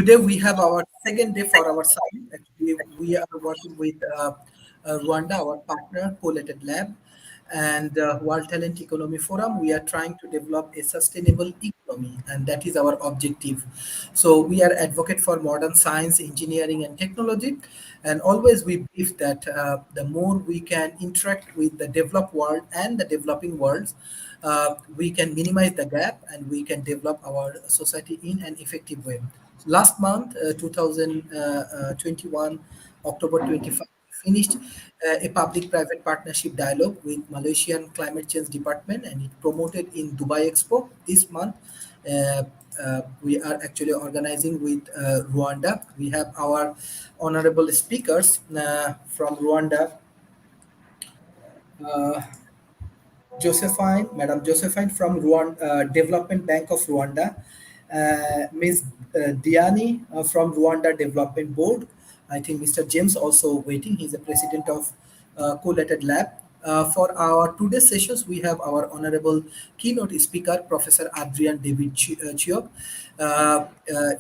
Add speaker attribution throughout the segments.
Speaker 1: Today we have our second day for our summit. Actually, we are working with Rwanda, our partner, Collated Lab, and World Talent Economy Forum. We are trying to develop a sustainable economy, and that is our objective. So we are advocate for modern science, engineering, and technology, and always we believe that the more we can interact with the developed world and the developing worlds, we can minimize the gap and we can develop our society in an effective way. Last month, 2021, October 25, finished a public-private partnership dialogue with Malaysian Climate Change Department, and it promoted in Dubai Expo this month. We are actually organizing with Rwanda. We have our honorable speakers from Rwanda, uh, Madam Josephine from Rwanda, Development Bank of Rwanda, Ms. Diani from Rwanda Development Board. I think Mr. James also waiting. He's the president of Collated Lab. For our today's sessions, we have our honorable keynote speaker, Professor Adrian David Chiok.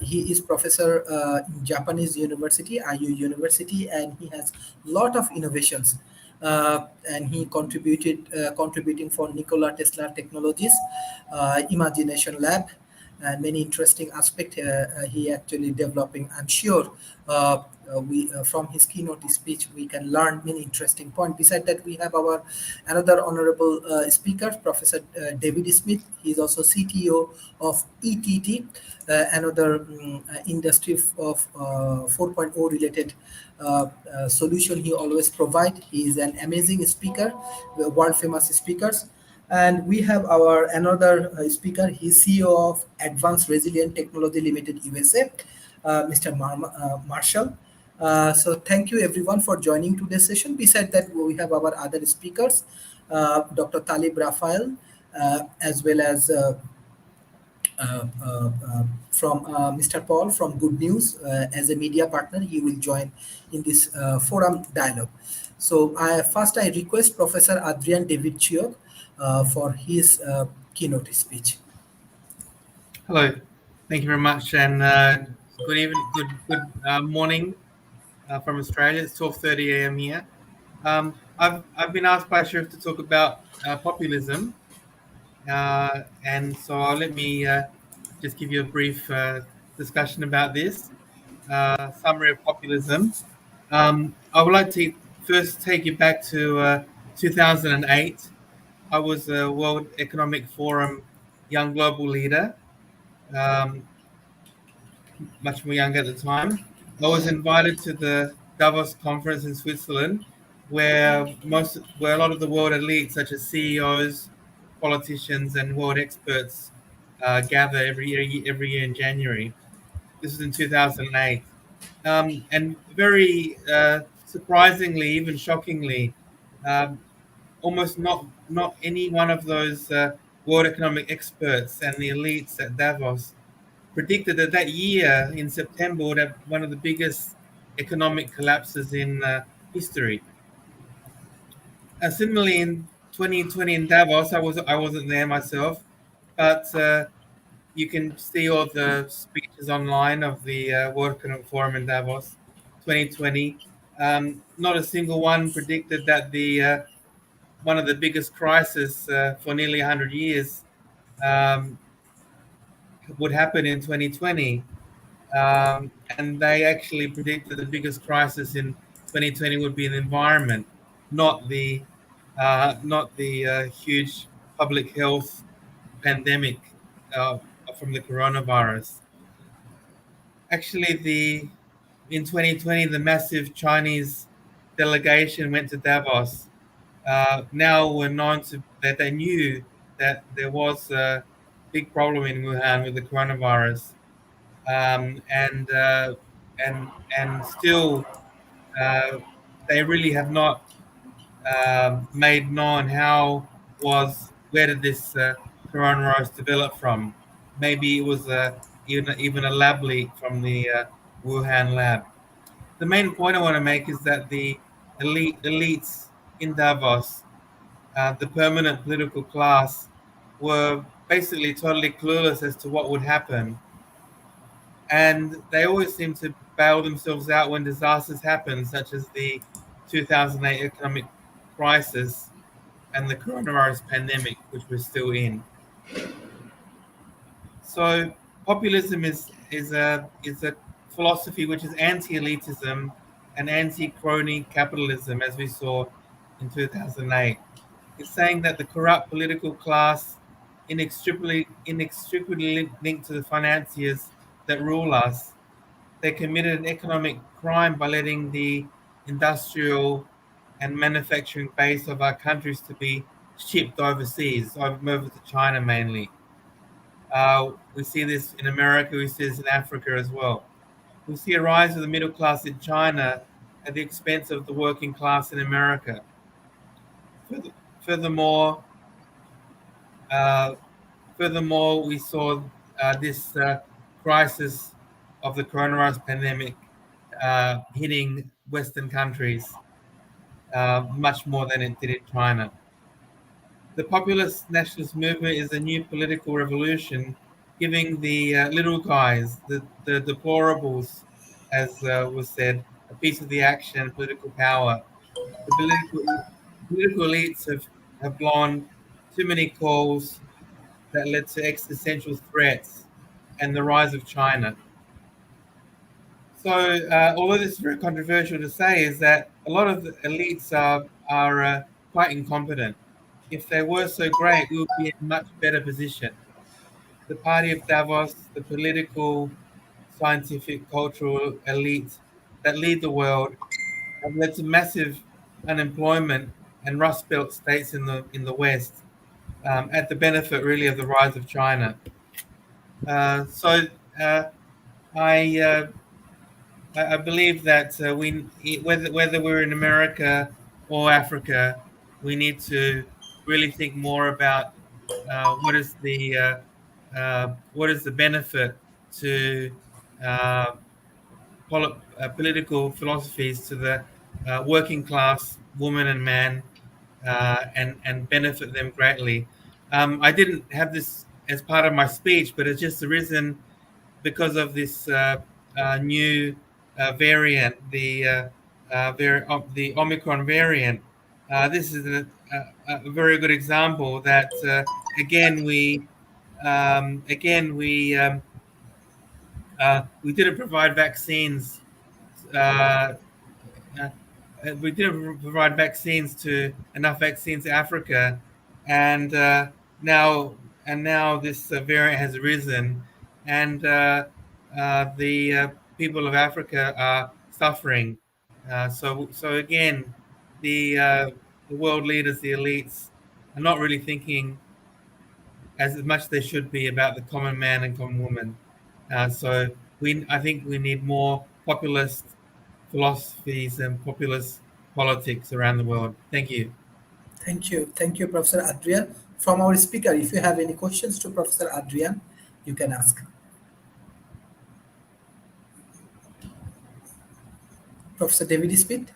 Speaker 1: He is professor in Japanese University, IU University, and he has lot of innovations and he contributing for Nikola Tesla Technologies, Imagination Lab, and many interesting aspect he actually developing. I'm sure we from his keynote speech we can learn many interesting points. Beside that, we have our another honorable speaker, Professor David Smith. He's also CTO of ETT, another industry of 4.0 related solution he always provide. He is an amazing speaker, world famous speakers. And we have our another speaker. He's CEO of Advanced Resilient Technology Limited USA, Mr. Marshall. So thank you everyone for joining today's session. Beside that, we have our other speakers, Dr. Talib Rafael, as well as from Mr. Paul from Good News as a media partner. He will join in this forum dialogue. So first I request Professor Adrian David Chiok for his keynote speech.
Speaker 2: Hello, thank you very much, and good evening, good morning from Australia. It's 12:30 a.m. here. I've been asked by Sharif to talk about populism, and so let me just give you a brief discussion about this summary of populism. I would like to first take you back to 2008. I was a World Economic Forum Young Global Leader. Much more young at the time. I was invited to the Davos conference in Switzerland, where a lot of the world elites, such as CEOs, politicians, and world experts, gather every year in January. This was in 2008, and very surprisingly, even shockingly, um, almost not any one of those world economic experts and the elites at Davos predicted that that year in September would have one of the biggest economic collapses in history. Similarly, in 2020 in Davos, I wasn't there myself, but you can see all the speeches online of the World Economic Forum in Davos 2020. Not a single one predicted that the one of the biggest crises for nearly 100 years um, would happen in 2020. And they actually predicted the biggest crisis in 2020 would be the environment, not the huge public health pandemic uh, from the coronavirus. Actually, in 2020, the massive Chinese delegation went to Davos. Now we're known that they knew that there was a big problem in Wuhan with the coronavirus, and still uh, they really have not made known where did this coronavirus develop from. Maybe it was even a lab leak from the Wuhan lab. The main point I want to make is that the elites in Davos, the permanent political class, were basically totally clueless as to what would happen. and they always seem to bail themselves out when disasters happen, such as the 2008 economic crisis and the coronavirus pandemic, which we're still in. So populism is a philosophy which is anti-elitism and anti-crony capitalism, as we saw in 2008. It's saying that the corrupt political class, inextricably linked to the financiers that rule us, they committed an economic crime by letting the industrial and manufacturing base of our countries to be shipped overseas, over to China mainly. We see this in America, we see this in Africa as well. We see a rise of the middle class in China at the expense of the working class in America. Furthermore, uh, furthermore, we saw this crisis of the coronavirus pandemic hitting Western countries much more than it did in China. The populist nationalist movement is a new political revolution, giving the little guys, the deplorables, as was said, a piece of the action and political power. The political elites have blown too many calls that led to existential threats and the rise of China. So, although this is very controversial to say, is that a lot of the elites are quite incompetent. If they were so great, we would be in a much better position. The party of Davos, the political, scientific, cultural elites that lead the world, have led to massive unemployment and Rust Belt states in the West, at the benefit really of the rise of China. So uh, I uh, I believe that whether we're in America or Africa, we need to really think more about what is the benefit to uh, political philosophies to the working class woman and man, and benefit them greatly. I didn't have this as part of my speech, but it's just arisen because of this new variant, the Omicron variant. This is a very good example that again we didn't provide vaccines. Uh, uh, we didn't provide vaccines to enough vaccines to Africa, and now this variant has arisen, and the people of Africa are suffering. So again, the world leaders, the elites, are not really thinking as much as they should be about the common man and common woman. I think we need more populist philosophies and populist politics around the world. Thank you.
Speaker 1: Thank you, Professor Adrian. From our speaker, if you have any questions to Professor Adrian, you can ask. Professor David Smith.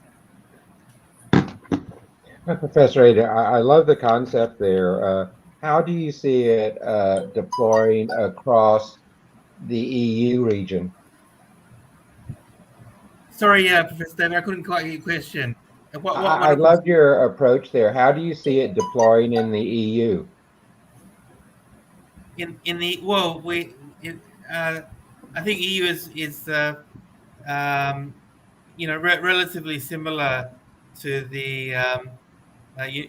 Speaker 3: Professor Ada, I love the concept there. How do you see it deploying across the EU region?
Speaker 2: Sorry, Professor David, I couldn't quite get your question.
Speaker 3: I loved your approach there. How do you see it deploying in the EU?
Speaker 2: In the well, I think EU is um, relatively similar to the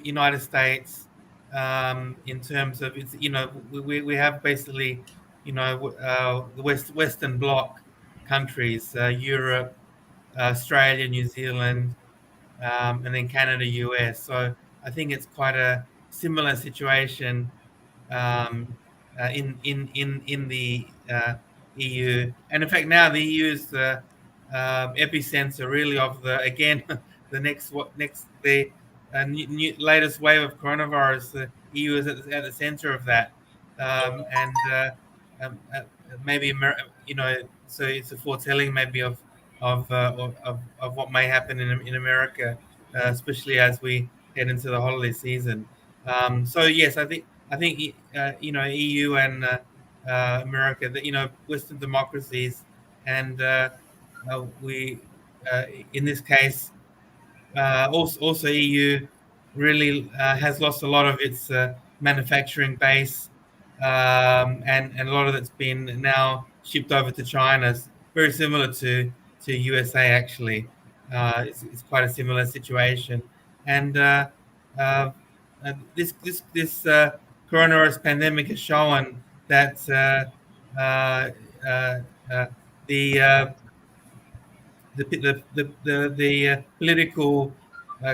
Speaker 2: United States, in terms of it's we have basically the Western Bloc countries, Europe, Australia, New Zealand, and then Canada, US. So I think it's quite a similar situation, um, in the EU. And in fact, now the EU is the epicenter really of the again the latest wave of coronavirus. The EU is at the center of that, and um, uh, maybe so it's a foretelling maybe of what may happen in America, especially as we head into the holiday season. So yes, I think EU and America, Western democracies and we, in this case, also EU really has lost a lot of its manufacturing base, and a lot of it's been now shipped over to China. It's very similar to USA actually. It's quite a similar situation, and uh, this coronavirus pandemic has shown that uh, uh, uh, the political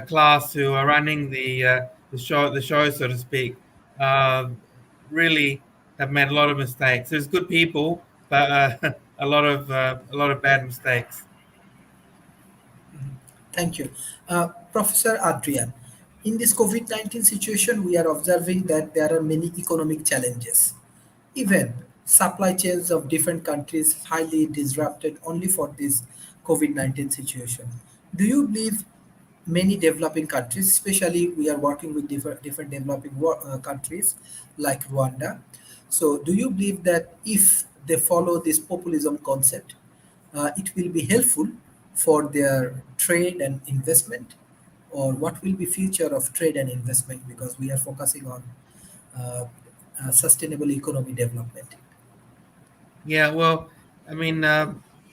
Speaker 2: class who are running the show, so to speak, uh, really have made a lot of mistakes. There's good people, but a lot of bad mistakes.
Speaker 1: Thank you. Professor Adrian, in this COVID-19 situation, we are observing that there are many economic challenges. Even supply chains of different countries highly disrupted only for this COVID-19 situation. Do you believe many developing countries, especially we are working with different developing countries like Rwanda. So, do you believe that if they follow this populism concept, it will be helpful for their trade and investment, or what will be future of trade and investment? Because we are focusing on uh, sustainable economy development.
Speaker 2: Yeah, well, I mean,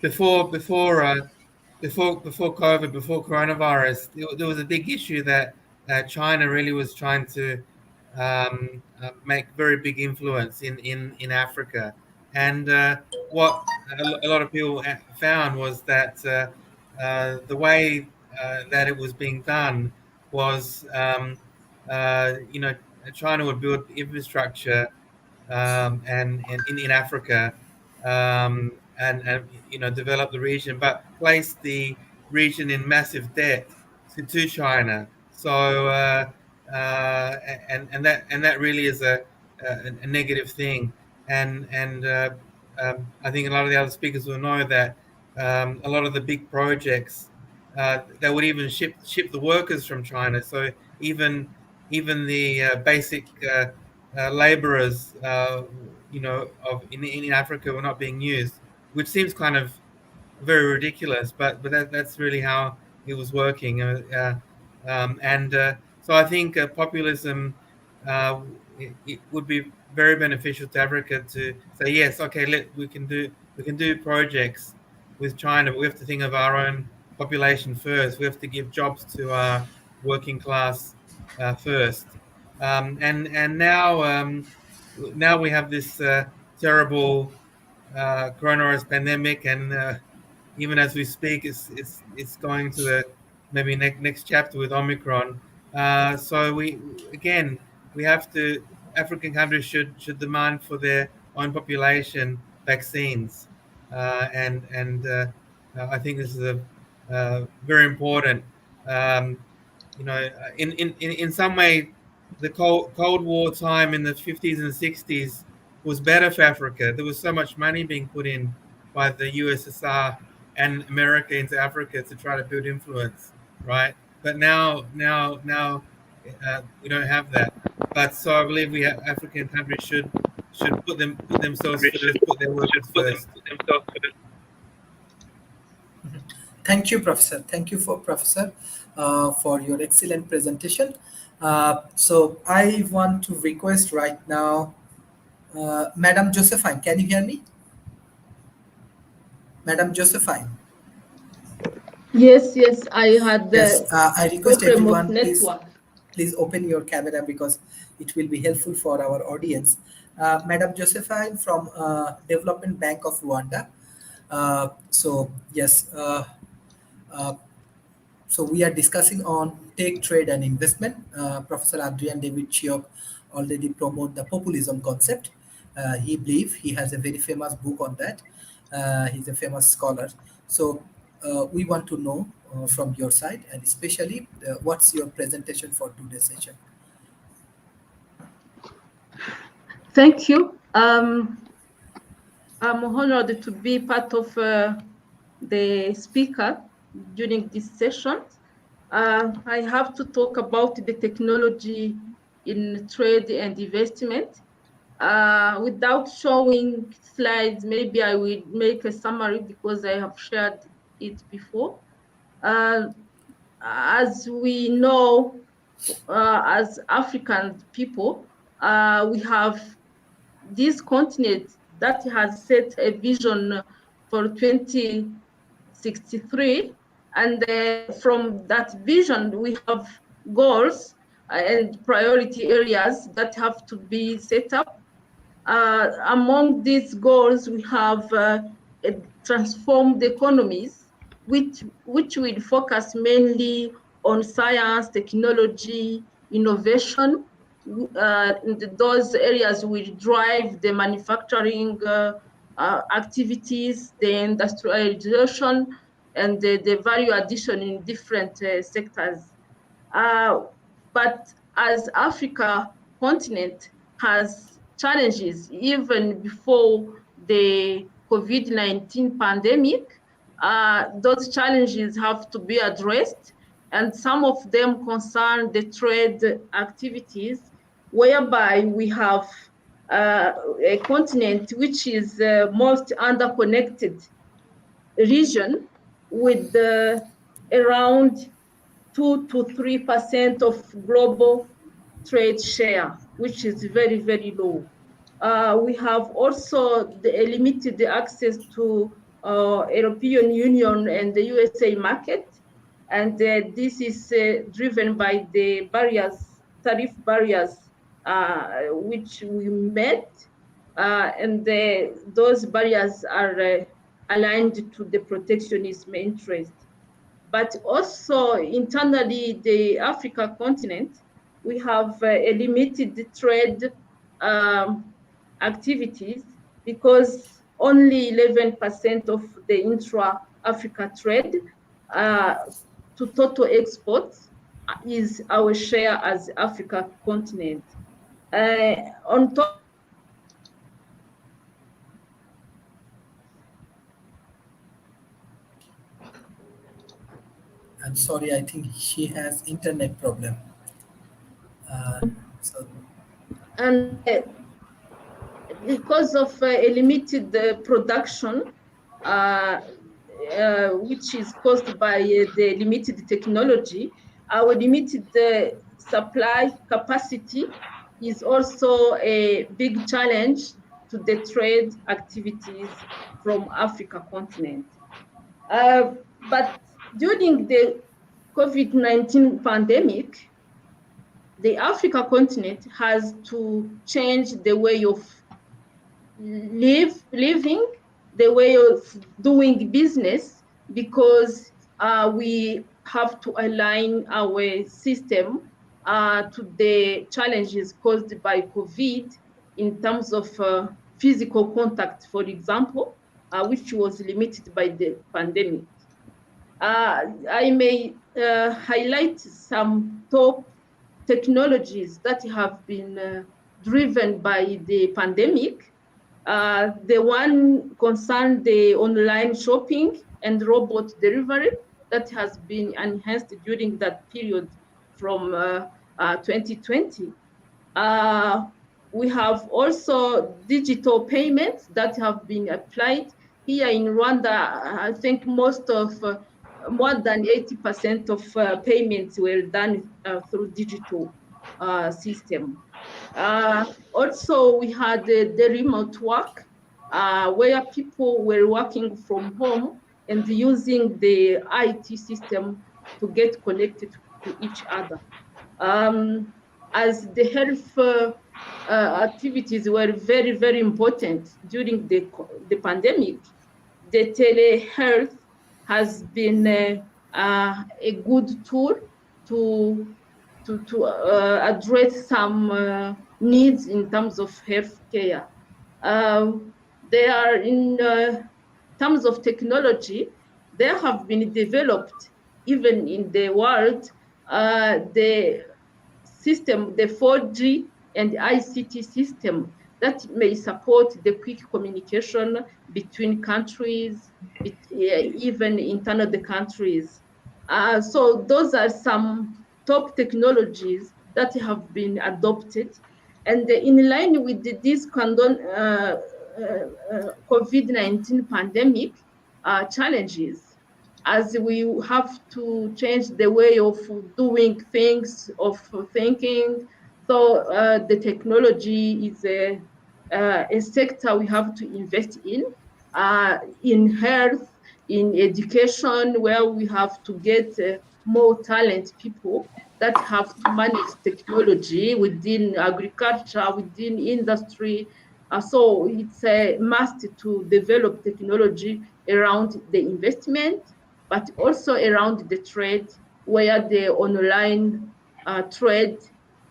Speaker 2: before before uh, before COVID, before coronavirus, there was a big issue that China really was trying to make very big influence in Africa, and what a lot of people found was that the way that it was being done was, China would build infrastructure and in Africa, and develop the region, but place the region in massive debt to China. So and that really is a negative thing, and I think a lot of the other speakers will know that a lot of the big projects they would even ship the workers from China. So even the basic laborers, in Africa were not being used, which seems kind of very ridiculous, but that's really how it was working. And So I think populism, uh, it would be very beneficial to Africa to say yes, okay, we can do projects with China, but we have to think of our own population first. We have to give jobs to our working class first. And now we have this terrible coronavirus pandemic, and even as we speak, it's going to the maybe next chapter with Omicron. So we have to, African countries should demand for their own population vaccines, and I think this is a very important. Um, in some way, the Cold War time in the 50s and 60s was better for Africa. There was so much money being put in by the USSR and America into Africa to try to build influence, right? But now we don't have that. But so I believe African countries should put themselves first, put their workers first.
Speaker 1: Thank you, Professor. Thank you for Professor for your excellent presentation. So I want to request right now, Madam Josephine. Can you hear me, Madam Josephine?
Speaker 4: Yes, yes, I had
Speaker 1: Yes.
Speaker 4: the
Speaker 1: I request
Speaker 4: problem of
Speaker 1: everyone,
Speaker 4: network.
Speaker 1: please open your camera because it will be helpful for our audience. Madam Josephine from Development Bank of Rwanda. So yes. Uh, So we are discussing on tech, trade, and investment. Professor Adrian David Chiok already promote the populism concept. He believe he has a very famous book on that. He's a famous scholar. So we want to know from your side, and especially what's your presentation for today's session.
Speaker 4: Thank you. I'm honored to be part of the speaker during this session. I have to talk about the technology in trade and investment. Without showing slides, maybe I will make a summary because I have shared it before. As we know, as African people, we have this continent that has set a vision for 2063. And from that vision, we have goals and priority areas that have to be set up. Among these goals, we have transformed economies, which will focus mainly on science, technology, innovation. Those areas will drive the manufacturing activities, the industrialization, and the value addition in different sectors. But as Africa continent has challenges even before the COVID-19 pandemic, those challenges have to be addressed, and some of them concern the trade activities, whereby we have a continent which is the most underconnected region with around 2 to 3% of global trade share, which is very, very low. We have also the limited access to European Union and the USA market, and this is driven by the barriers, tariff barriers, which we met, and those barriers are aligned to the protectionism interest. But also internally, the Africa continent, we have a limited trade activities because only 11% of the intra-Africa trade to total exports is our share as Africa continent. On top,
Speaker 1: I'm sorry, I think she has internet problem. So
Speaker 4: and because of a limited production, which is caused by the limited technology, our limited supply capacity is also a big challenge to the trade activities from Africa continent. But during the COVID-19 pandemic, the Africa continent has to change the way of living, the way of doing business, because we have to align our system to the challenges caused by COVID in terms of physical contact, for example, which was limited by the pandemic. I may highlight some top technologies that have been driven by the pandemic. The one concerned the online shopping and robot delivery that has been enhanced during that period from 2020. We have also digital payments that have been applied here in Rwanda. I think most of more than 80% of payments were done through digital system. Also, we had the remote work where people were working from home and using the IT system to get connected to each other. As the health activities were very, very important during the pandemic, the telehealth has been a good tool to address some needs in terms of healthcare. They are in terms of technology, there have been developed even in the world the system, the 4G and ICT system that may support the quick communication between countries, even internal the countries. So those are some top technologies that have been adopted. And in line with this COVID-19 pandemic challenges, as we have to change the way of doing things, of thinking. So the technology is a sector we have to invest in health, in education, where we have to get more talent people that have to manage technology within agriculture, within industry. So it's a must to develop technology around the investment, but also around the trade, where the online trade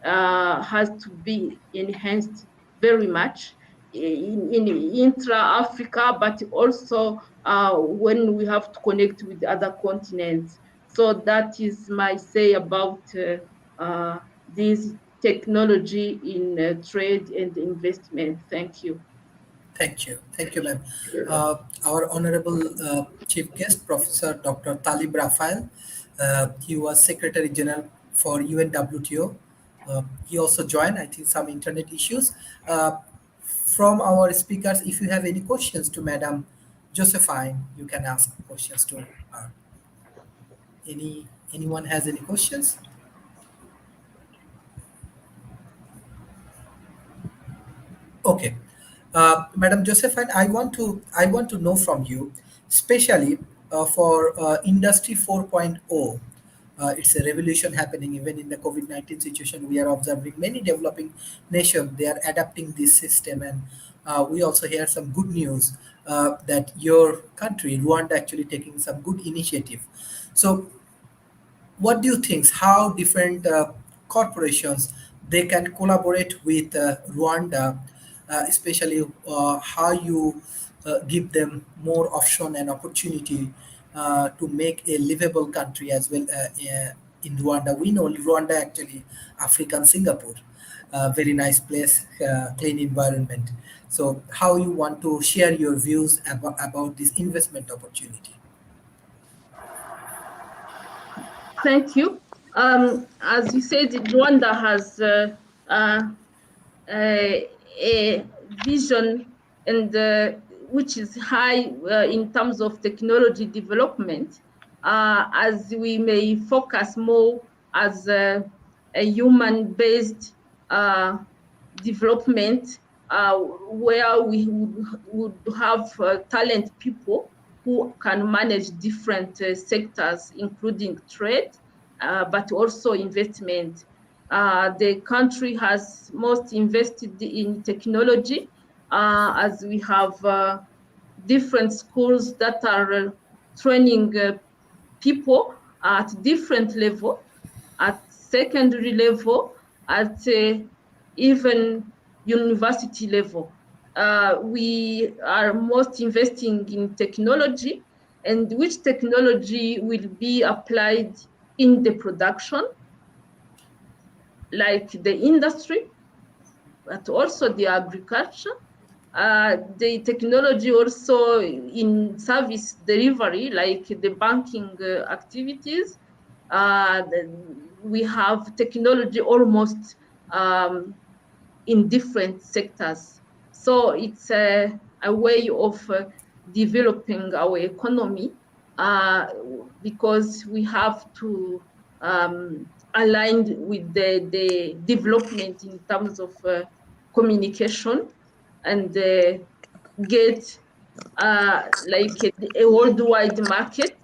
Speaker 4: has to be enhanced very much in intra-Africa, but also when we have to connect with other continents. So that is my say about this technology in trade and investment. Thank you.
Speaker 1: Thank you, ma'am. Our honorable chief guest, Professor Dr. Talib Rafael, he was Secretary General for UNWTO. He also joined, I think, some internet issues. From our speakers, if you have any questions to Madam Josephine, you can ask questions to her. Anyone has any questions? Okay, Madam Josephine, I want to know from you, especially for Industry 4.0. It's a revolution happening even in the COVID-19 situation. We are observing many developing nations, they are adapting this system, and we also hear some good news that your country, Rwanda, actually taking some good initiative. So what do you think? How different corporations they can collaborate with Rwanda, especially how you give them more option and opportunity to make a livable country as well in Rwanda. We know Rwanda actually African Singapore, very nice place, clean environment. So how you want to share your views about this investment opportunity?
Speaker 4: Thank you. As you said, Rwanda has uh, a vision and which is high in terms of technology development, as we may focus more as a human-based development, where we would have talent people who can manage different sectors, including trade, but also investment. The country has most invested in technology, as we have different schools that are training people at different level, at secondary level, at even university level. We are most investing in technology, and which technology will be applied in the production, like the industry, but also the agriculture, the technology also in service delivery, like the banking activities. We have technology almost in different sectors. So it's a way of developing our economy, because we have to align with the development in terms of communication, and get like a worldwide market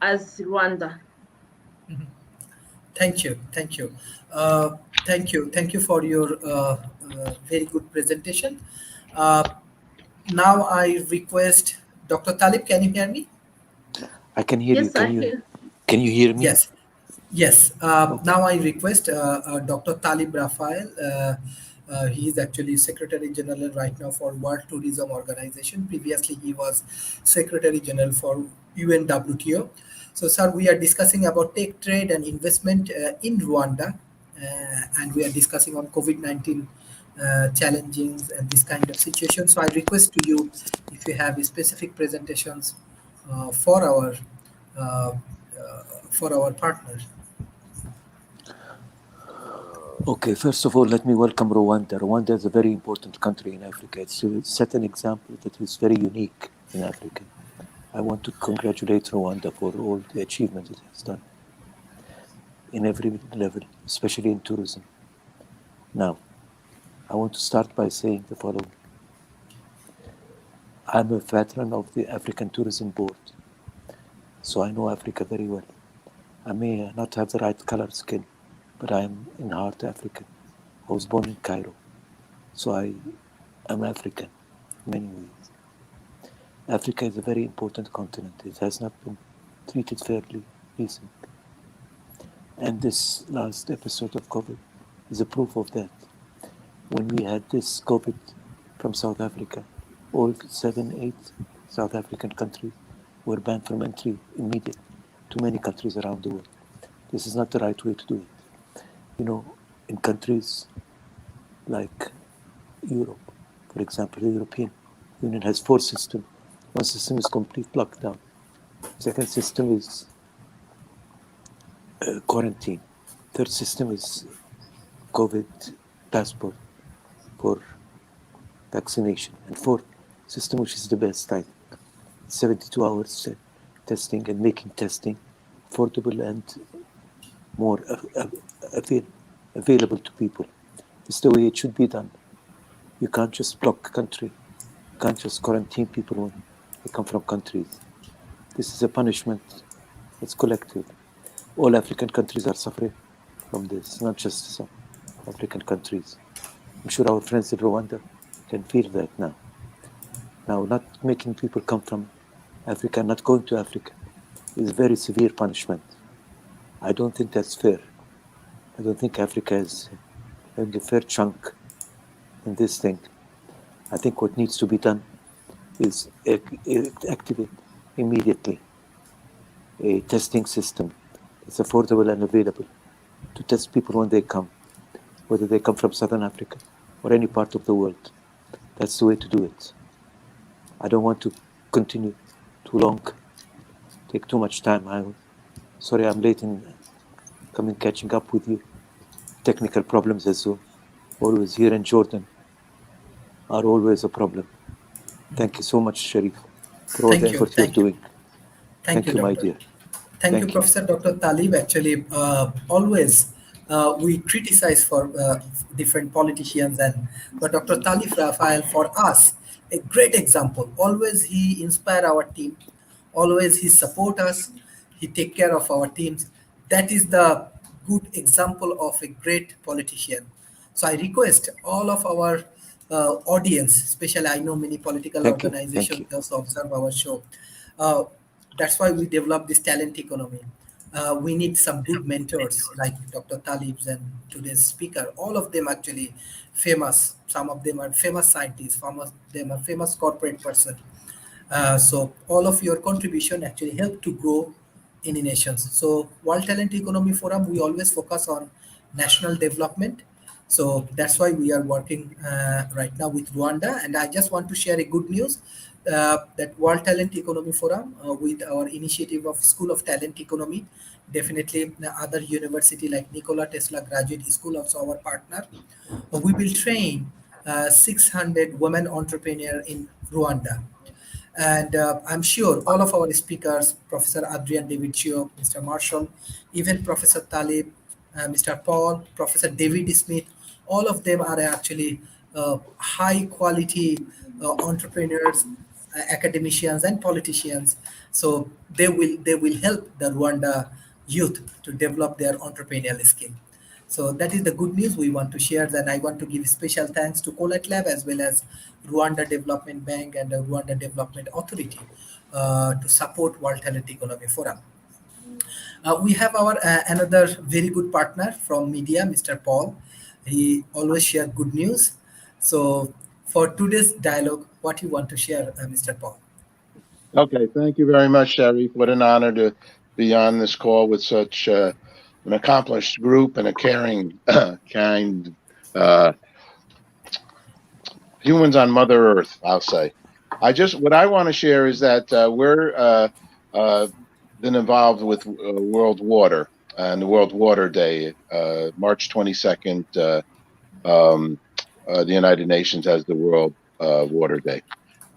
Speaker 4: as Rwanda.
Speaker 1: Thank you, thank you, thank you for your very good presentation. Uh, Now I request Dr. Talib. Can you hear me?
Speaker 5: I can hear you.
Speaker 4: Yes, I hear.
Speaker 5: Can you hear me?
Speaker 1: Yes, yes.
Speaker 5: Okay.
Speaker 1: Now I request Dr. Talib Rafael. He is actually Secretary General right now for World Tourism Organization. Previously, he was Secretary General for UNWTO. So, sir, we are discussing about tech trade and investment in Rwanda, and we are discussing on COVID-19 challengings and this kind of situation. So, I request to you if you have specific presentations for uh, our partner.
Speaker 5: Okay, first of all, let me welcome Rwanda. Rwanda is a very important country in Africa. It's set an example that is very unique in Africa. I want to congratulate Rwanda for all the achievements it has done in every level, especially in tourism. Now, I want to start by saying the following. I'm a veteran of the African Tourism Board, so I know Africa very well. I may not have the right color skin, but I am in heart African. I was born in Cairo, so I am African in many ways. Africa is a very important continent. It has not been treated fairly recently. And this last episode of COVID is a proof of that. When we had this COVID from South Africa, all 7, 8 South African countries were banned from entry immediately to many countries around the world. This is not the right way to do it. You know, in countries like Europe, for example, the European Union has 4 systems. One system is complete lockdown. Second system is quarantine. Third system is COVID passport for vaccination. And fourth system, which is the best, I think, 72 hours testing and making testing affordable and more available to people. It's the way it should be done. You can't just block a country. You can't just quarantine people when they come from countries. This is a punishment that's collective. All African countries are suffering from this, not just some African countries. I'm sure our friends in Rwanda can feel that now. Now, not making people come from Africa, not going to Africa, is a very severe punishment. I don't think that's fair. I don't think Africa is having a fair chunk in this thing. I think what needs to be done is activate immediately a testing system that's affordable and available to test people when they come, whether they come from Southern Africa or any part of the world. That's the way to do it. I don't want to continue too long, take too much time. Sorry I'm late in catching up with you. Technical problems as well, always here in Jordan, are always a problem. Thank you so much, Sharif, for all the effort you're doing. Thank you, my dear.
Speaker 1: Thank you, Professor Dr. Talib. Actually, always we criticize for different politicians, but Dr. Talib Rafael, for us, a great example. Always he inspire our team. Always he support us. He take care of our teams. That is the good example of a great politician. So I request all of our audience, especially I know many political organizations also observe our show. That's why we develop this talent economy. We need some good mentors like Dr. Talib's and today's speaker. All of them actually famous. Some of them are famous scientists. Some of them are famous corporate person. So all of your contribution actually help to grow any nations. So World Talent Economy Forum, we always focus on national development. So that's why we are working right now with Rwanda. And I just want to share a good news that World Talent Economy Forum with our initiative of School of Talent Economy, definitely other university like Nikola Tesla Graduate School, also our partner. We will train 600 women entrepreneurs in Rwanda. And I'm sure all of our speakers, Professor Adrian David Chio, Mr. Marshall, even Professor Talib, Mr. Paul, Professor David Smith, all of them are actually high quality entrepreneurs, academicians, and politicians. So they will help the Rwanda youth to develop their entrepreneurial skill. So that is the good news we want to share. Then I want to give special thanks to Colet Lab as well as Rwanda Development Bank and the Rwanda Development Authority to support World Talent Economy Forum. We have our another very good partner from media, Mr. Paul. He always share good news. So for today's dialogue, what you want to share, Mr. Paul?
Speaker 6: Okay, thank you very much, Sharif. What an honor to be on this call with such an accomplished group and a caring, kind humans on Mother Earth, I'll say. What I want to share is that we're been involved with World Water, and the World Water Day, March 22nd. The United Nations has the World Water Day,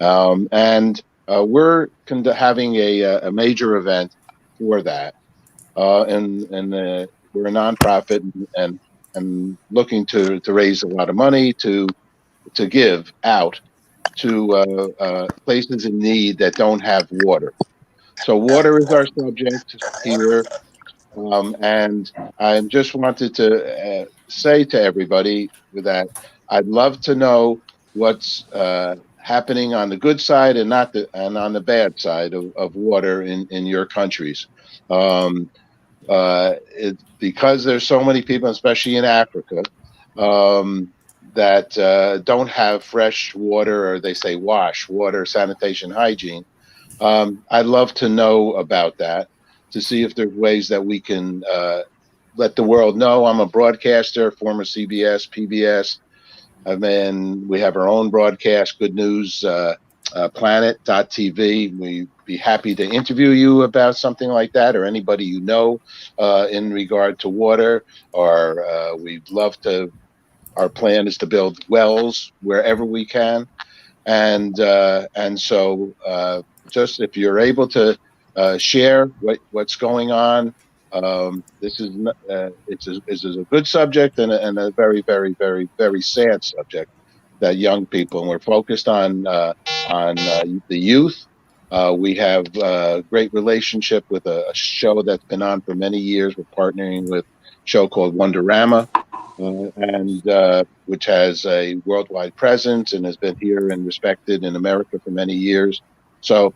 Speaker 6: and we're having a major event for that, and we're a nonprofit and looking to raise a lot of money to give out to places in need that don't have water. So water is our subject here, and I just wanted to say to everybody that I'd love to know what's happening on the good side and not and on the bad side of water in your countries. Because there's so many people, especially in Africa, that don't have fresh water, or they say wash water, sanitation, hygiene. I'd love to know about that, to see if there's ways that we can let the world know. I'm a broadcaster, former CBS, PBS. I mean, we have our own broadcast, Good News Planet.tv. We'd be happy to interview you about something like that, or anybody you know in regard to water. Or we'd love to. Our plan is to build wells wherever we can, and so just if you're able to share what's going on. This is it's a good subject, and a very, very, very, very sad subject that young people, and we're focused on the youth. We have a great relationship with a show that's been on for many years. We're partnering with a show called Wonderama, and which has a worldwide presence and has been here and respected in America for many years. So,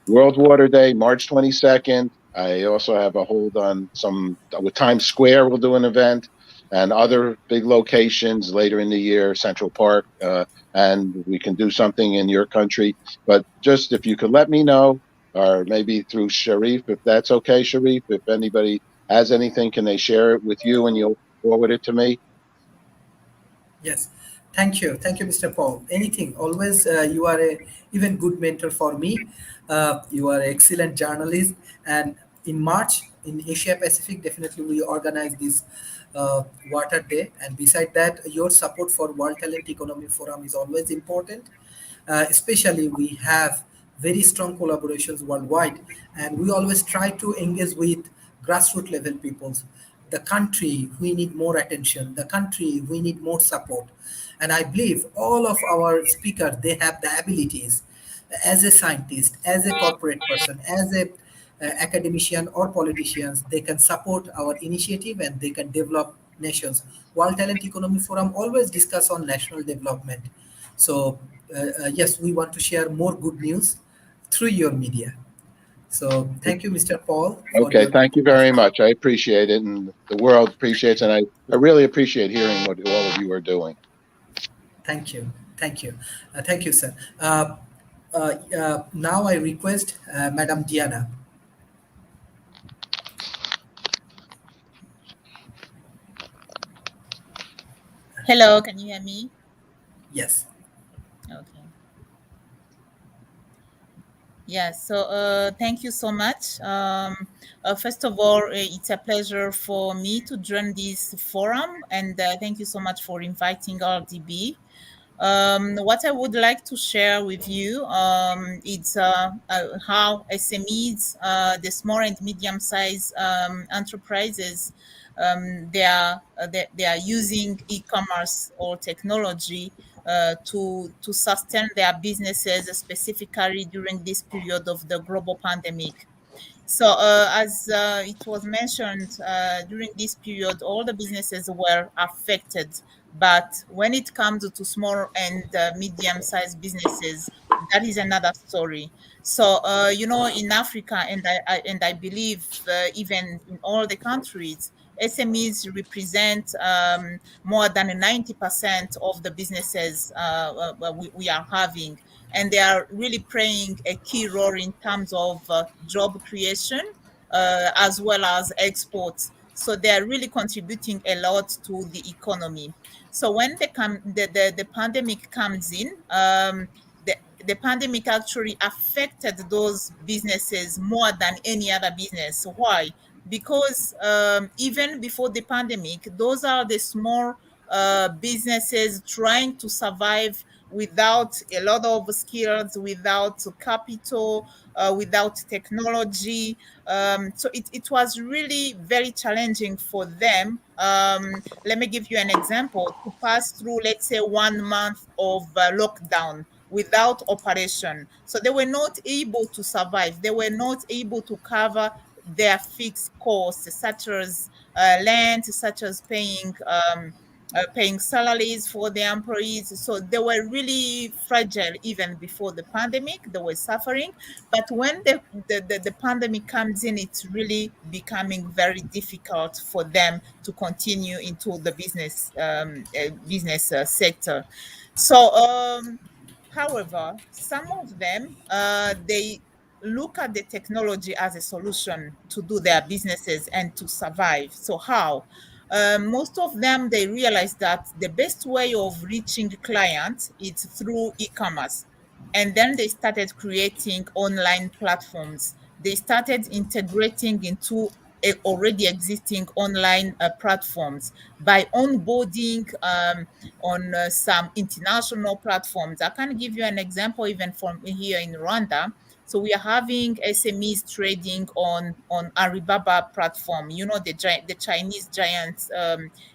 Speaker 6: World Water Day, March 22nd. I also have a hold on some with Times Square. We'll do an event, and other big locations later in the year, Central Park, and we can do something in your country. But just if you could let me know, or maybe through Sharif, if that's okay, Sharif. If anybody has anything, can they share it with you and you'll forward it to me?
Speaker 1: Yes, thank you, Mr. Paul. Anything, always. You are a even good mentor for me. You are an excellent journalist, and in March in Asia Pacific, definitely we organize this Water Day. And beside that, your support for World Talent Economy Forum is always important. Especially, we have very strong collaborations worldwide, and we always try to engage with grassroots level peoples. The country, we need more attention. The country, we need more support. And I believe all of our speakers, they have the abilities as a scientist, as a corporate person, as a academician or politicians. They can support our initiative and they can develop nations. World Talent Economy Forum always discuss on national development. So yes, we want to share more good news through your media. So thank you, Mr. Paul, for
Speaker 6: Okay,
Speaker 1: your
Speaker 6: thank you very much. I appreciate it, and the world appreciates, and I really appreciate hearing what all of you are doing.
Speaker 1: thank you, thank you, sir. Now I request Madam Diana.
Speaker 7: Hello, can you hear me?
Speaker 1: Yes.
Speaker 7: Okay. Yes, so thank you so much. First of all, it's a pleasure for me to join this forum, and thank you so much for inviting RDB. What I would like to share with you is how SMEs, the small and medium-sized enterprises, they are using e-commerce or technology to sustain their businesses, specifically during this period of the global pandemic. So, as it was mentioned, during this period, all the businesses were affected. But when it comes to small and medium-sized businesses, that is another story. So, in Africa, and I believe even in all the countries, SMEs represent more than 90% of the businesses we are having, and they are really playing a key role in terms of job creation as well as exports. So they are really contributing a lot to the economy. So when the pandemic comes in, the pandemic actually affected those businesses more than any other business. Why? because even before the pandemic, those are the small businesses trying to survive without a lot of skills, without capital, without technology. So it was really very challenging for them. Let me give you an example. To pass through, let's say, 1 month of lockdown without operation. So they were not able to survive. They were not able to cover their fixed costs, such as rent, such as paying salaries for the employees. So they were really fragile even before the pandemic. They were suffering. But when the pandemic comes in, it's really becoming very difficult for them to continue into the business sector. So, however, some of them, they look at the technology as a solution to do their businesses and to survive. So how? Most of them, they realize that the best way of reaching clients is through e-commerce. And then they started creating online platforms. They started integrating into already existing online platforms by onboarding on some international platforms. I can give you an example even from here in Rwanda. So we are having SMEs trading on Alibaba platform. You know, the Chinese giant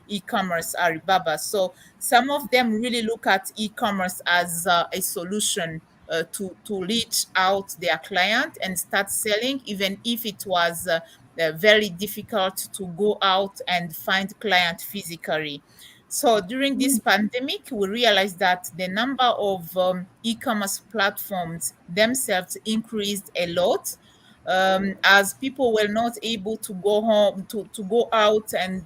Speaker 7: e-commerce Alibaba. So some of them really look at e-commerce as a solution to reach out their client and start selling, even if it was very difficult to go out and find client physically. So during this pandemic, we realized that the number of e-commerce platforms themselves increased a lot, as people were not able to go home to go out and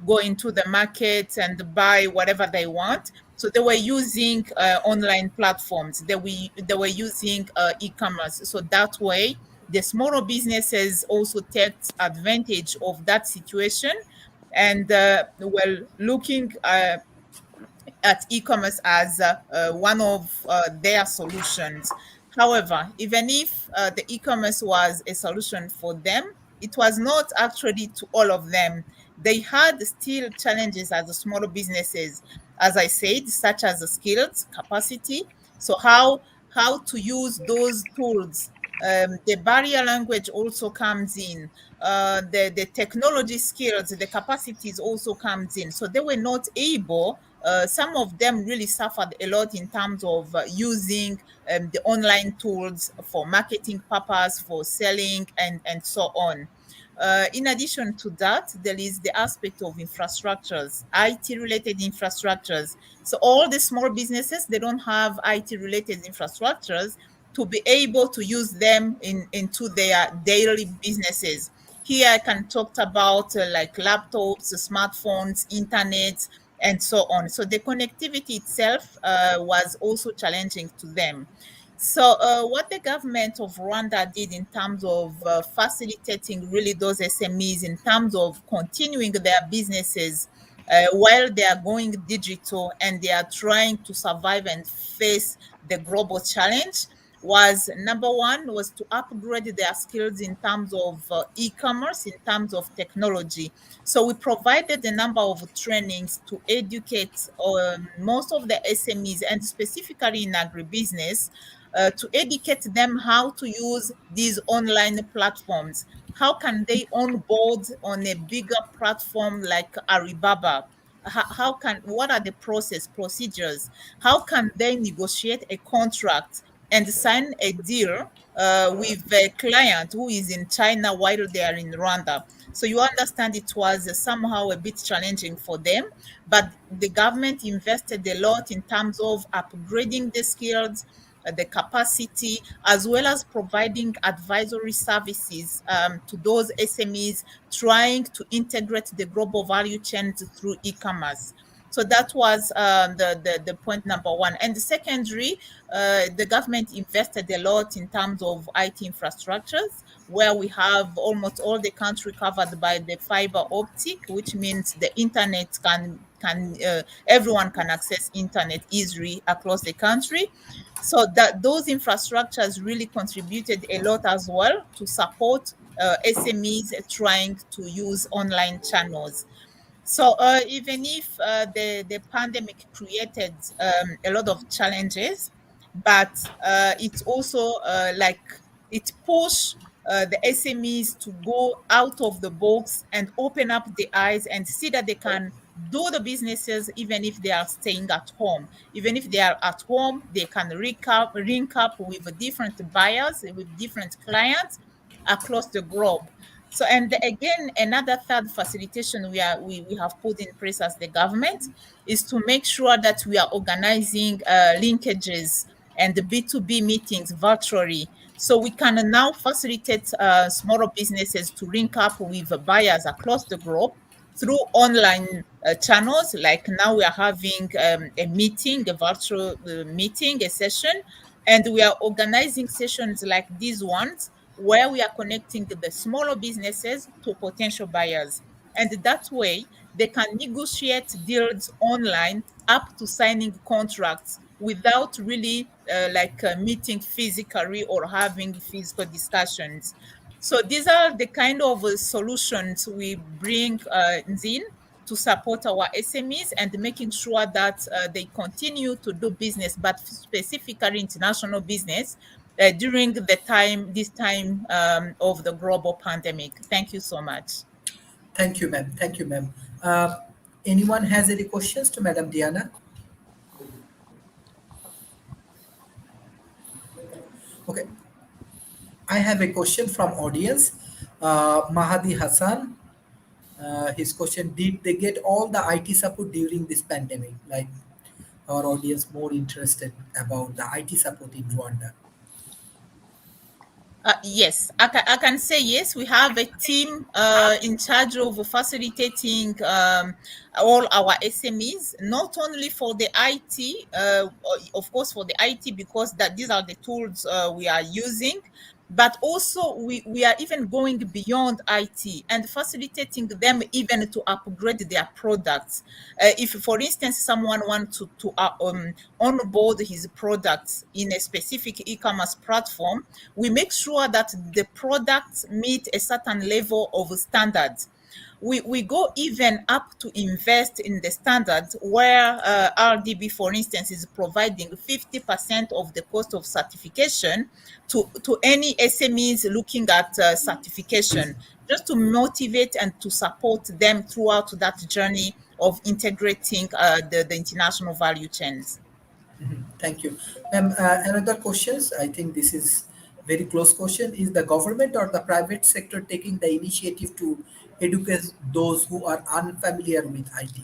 Speaker 7: go into the market and buy whatever they want. So they were using online platforms. They were using e-commerce. So that way, the smaller businesses also take advantage of that situation, and well, looking at e-commerce as one of their solutions. However, even if the e-commerce was a solution for them, it was not actually to all of them. They had still challenges as the smaller businesses, as I said, such as the skills, capacity. So how to use those tools. The barrier language also comes in. The technology skills, the capacities also comes in. So they were not able. Some of them really suffered a lot in terms of using the online tools for marketing purpose, for selling, and so on. In addition to that, there is the aspect of infrastructures, IT-related infrastructures. So all the small businesses, they don't have IT-related infrastructures to be able to use them into their daily businesses. Here I can talk about like laptops, smartphones, internet, and so on. So the connectivity itself was also challenging to them. So what the government of Rwanda did in terms of facilitating really those SMEs in terms of continuing their businesses while they are going digital and they are trying to survive and face the global challenge was, number one, was to upgrade their skills in terms of e-commerce, in terms of technology. So we provided a number of trainings to educate most of the SMEs, and specifically in agribusiness, to educate them how to use these online platforms. How can they onboard on a bigger platform like Alibaba? What are the procedures? How can they negotiate a contract and sign a deal with a client who is in China while they are in Rwanda? So you understand it was somehow a bit challenging for them, but the government invested a lot in terms of upgrading the skills, the capacity, as well as providing advisory services to those SMEs trying to integrate the global value chains through e-commerce. So that was the point number one. And the secondary, the government invested a lot in terms of IT infrastructures, where we have almost all the country covered by the fiber optic, which means the internet can everyone can access internet easily across the country. So that those infrastructures really contributed a lot as well to support SMEs trying to use online channels. So even if the pandemic created a lot of challenges, but it's also like it pushed the SMEs to go out of the box and open up the eyes and see that they can do the businesses even if they are staying at home. Even if they are at home, they can link up with different buyers, with different clients across the globe. So, and again, another third facilitation we have put in place as the government is to make sure that we are organizing linkages and the B2B meetings virtually. So we can now facilitate smaller businesses to link up with buyers across the globe through online channels. Like now we are having a meeting, a virtual meeting, a session, and we are organizing sessions like these ones where we are connecting the smaller businesses to potential buyers. And that way, they can negotiate deals online up to signing contracts without really meeting physically or having physical discussions. So these are the kind of solutions we bring in to support our SMEs and making sure that they continue to do business, but specifically international business during this time of the global pandemic. Thank you so much.
Speaker 1: Thank you, ma'am. Thank you, ma'am. Anyone has any questions to Madam Diana? Okay, I have a question from audience. Mahadi Hassan. His question: did they get all the IT support during this pandemic? Like our audience more interested about the IT support in Rwanda.
Speaker 7: Yes, I can say yes. We have a team in charge of facilitating all our SMEs, not only for the IT, of course, for the IT, because these are the tools we are using, but also we are even going beyond IT and facilitating them even to upgrade their products. If, for instance, someone wants to onboard his products in a specific e-commerce platform, we make sure that the products meet a certain level of standards. We go even up to invest in the standards where RDB, for instance, is providing 50% of the cost of certification to any SMEs looking at certification, just to motivate and to support them throughout that journey of integrating the international value chains.
Speaker 1: Thank you. Another questions. I think this is very close question. Is the government or the private sector taking the initiative to educate those who are unfamiliar with IT?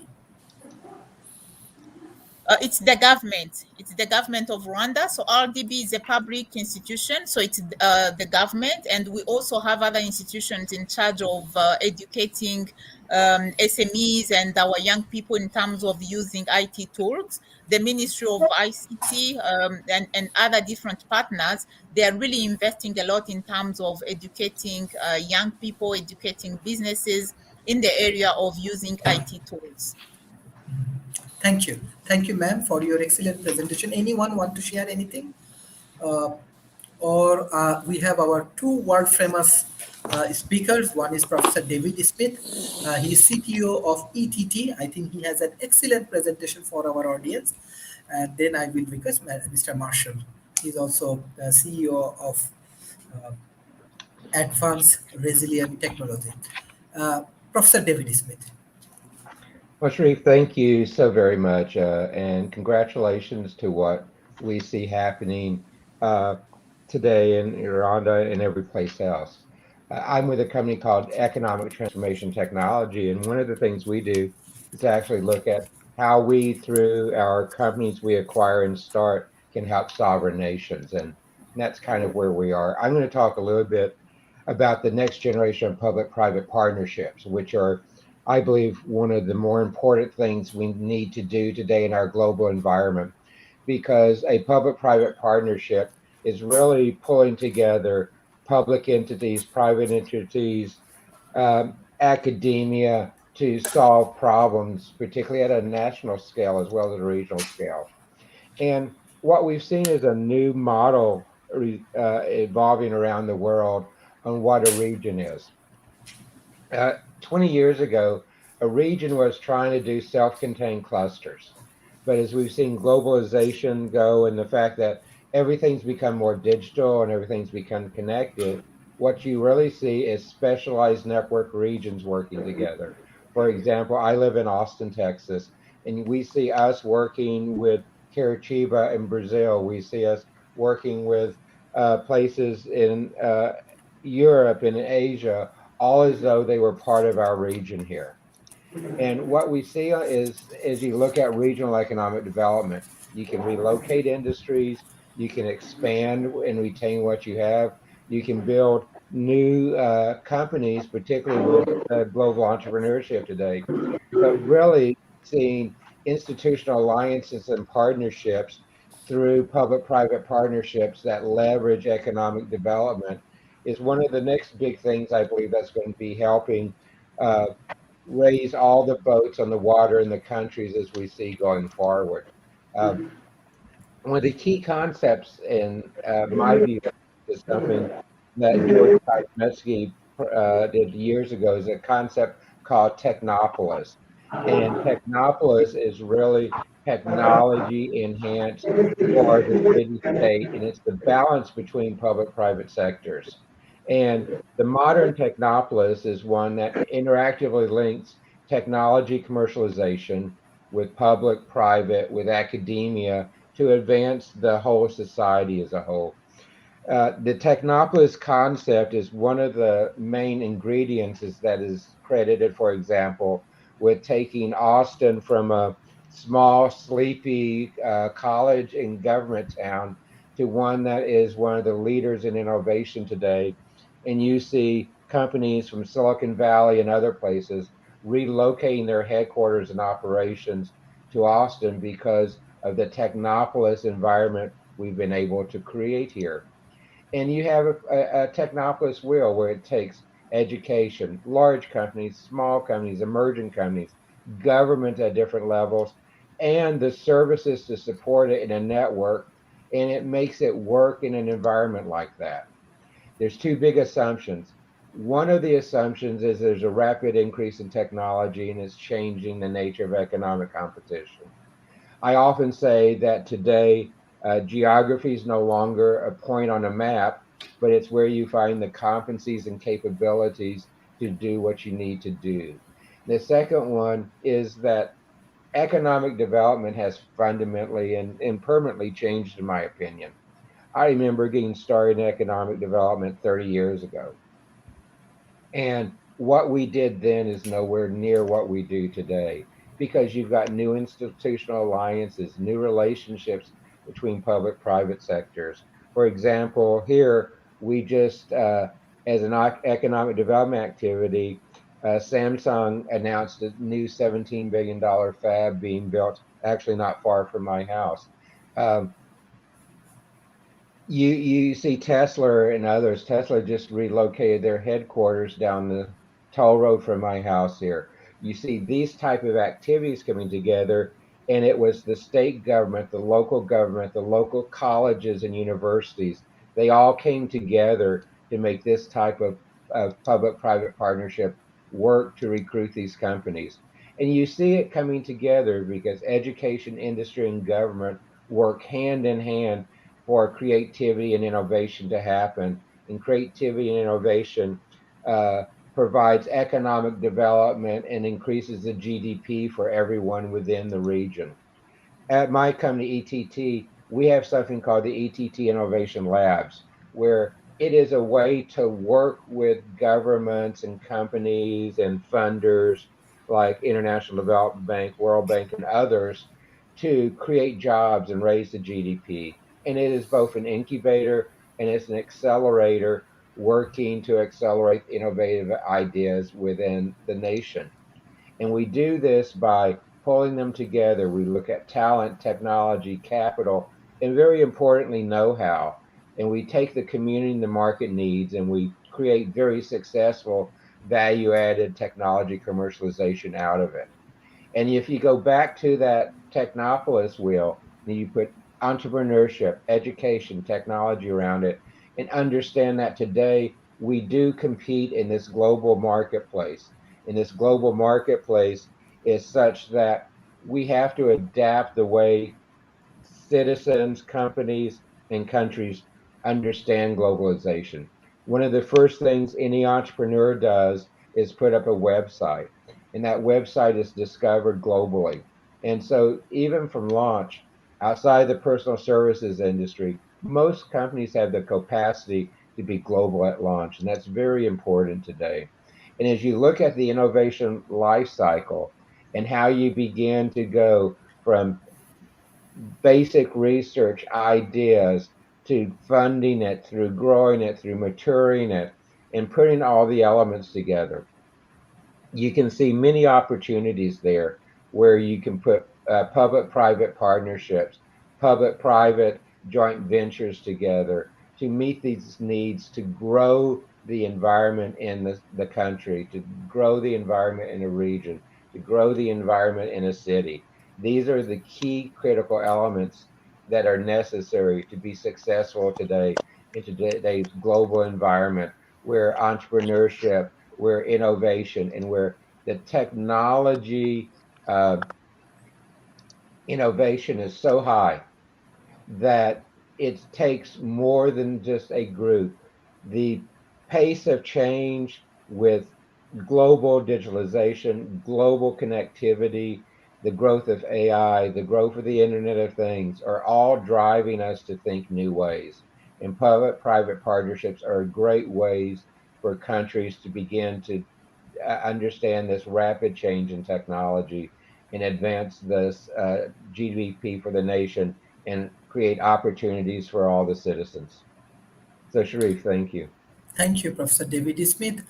Speaker 7: It's the government. It's the government of Rwanda. So RDB is a public institution. So it's the government, and we also have other institutions in charge of educating SMEs and our young people in terms of using IT tools. The Ministry of ICT and other different partners, they are really investing a lot in terms of educating young people, educating businesses in the area of using IT tools.
Speaker 1: Thank you. Thank you, ma'am, for your excellent presentation. Anyone want to share anything? Uh, or we have our two world famous speakers. One is Professor David Smith. He is CTO of ETT. I think he has an excellent presentation for our audience. And then I will request Mr. Marshall. He's also CEO of uh, Advanced Resilient Technology. Professor David Smith.
Speaker 3: Well, Sharif, thank you so very much, and congratulations to what we see happening uh, today in Rwanda and every place else. I'm with a company called Economic Transformation Technology, and one of the things we do is actually look at how we, through our companies we acquire and start, can help sovereign nations, and that's kind of where we are. I'm going to talk a little bit about the next generation of public-private partnerships, which are, I believe, one of the more important things we need to do today in our global environment, because a public-private partnership is really pulling together public entities, private entities, academia to solve problems, particularly at a national scale as well as a regional scale. And what we've seen is a new model evolving around the world on what a region is. 20 years ago, a region was trying to do self-contained clusters. But as we've seen globalization go and the fact that everything's become more digital and everything's become connected, what you really see is specialized network regions working together. For example, I live in Austin, Texas, and we see us working with Curitiba in Brazil. We see us working with places in Europe and Asia, all as though they were part of our region here. And what we see is, as you look at regional economic development, you can relocate industries, you can expand and retain what you have, you can build new companies, particularly with global entrepreneurship today. But really seeing institutional alliances and partnerships through public-private partnerships that leverage economic development is one of the next big things I believe that's going to be helping uh, raise all the boats on the water in the countries as we see going forward. Um, One of the key concepts in my view is something that George Kosmetsky did years ago is a concept called technopolis. And technopolis is really technology enhanced for the city state, and it's the balance between public-private sectors. And the modern technopolis is one that interactively links technology commercialization with public, private, with academia to advance the whole society as a whole. The Technopolis concept is one of the main ingredients that is credited, for example, with taking Austin from a small, sleepy college and government town to one that is one of the leaders in innovation today. And you see companies from Silicon Valley and other places relocating their headquarters and operations to Austin because of the Technopolis environment we've been able to create here. And you have a Technopolis wheel where it takes education, large companies, small companies, emerging companies, government at different levels, and the services to support it in a network, and it makes it work in an environment like that. There's two big assumptions. One of the assumptions is there's a rapid increase in technology and it's changing the nature of economic competition. I often say that today, geography is no longer a point on a map, but it's where you find the competencies and capabilities to do what you need to do. The second one is that economic development has fundamentally and permanently changed, in my opinion. I remember getting started in economic development 30 years ago. And what we did then is nowhere near what we do today because you've got new institutional alliances, new relationships between public private sectors. For example, here we just, as an economic development activity, Samsung announced a new $17 billion fab being built, actually not far from my house. Um, you see Tesla and others. Tesla just relocated their headquarters down the toll road from my house here. You see these type of activities coming together, and it was the state government, the local colleges and universities. They all came together to make this type of public-private partnership work to recruit these companies. And you see it coming together because education, industry, and government work hand in hand for creativity and innovation to happen. And creativity and innovation uh, provides economic development and increases the GDP for everyone within the region. At my company, ETT, we have something called the ETT Innovation Labs, where it is a way to work with governments and companies and funders like International Development Bank, World Bank, and others to create jobs and raise the GDP. And it is both an incubator and it's an accelerator working to accelerate innovative ideas within the nation. And we do this by pulling them together. We look at talent, technology, capital, and very importantly, know how. And we take the community and the market needs and we create very successful value added technology commercialization out of it. And if you go back to that Technopolis wheel, and you put entrepreneurship, education, technology around it, and understand that today we do compete in this global marketplace. And this global marketplace is such that we have to adapt the way citizens, companies, and countries understand globalization. One of the first things any entrepreneur does is put up a website, and that website is discovered globally. And so, even from launch, outside the personal services industry, most companies have the capacity to be global at launch, and that's very important today. And as you look at the innovation life cycle and how you begin to go from basic research ideas to funding it, through growing it, through maturing it, and putting all the elements together, you can see many opportunities there where you can put public-private partnerships, public-private joint ventures together to meet these needs, to grow the environment in the country, to grow the environment in a region, to grow the environment in a city. These are the key critical elements that are necessary to be successful today in today's global environment where entrepreneurship, where innovation, and where the technology uh, innovation is so high that it takes more than just a group. The pace of change with global digitalization, global connectivity, the growth of AI, the growth of the Internet of Things are all driving us to think new ways. And public private partnerships are great ways for countries to begin to understand this rapid change in technology and advance this GDP for the nation and create opportunities for all the citizens. So, Sharif, thank you.
Speaker 1: Thank you, Professor David Smith.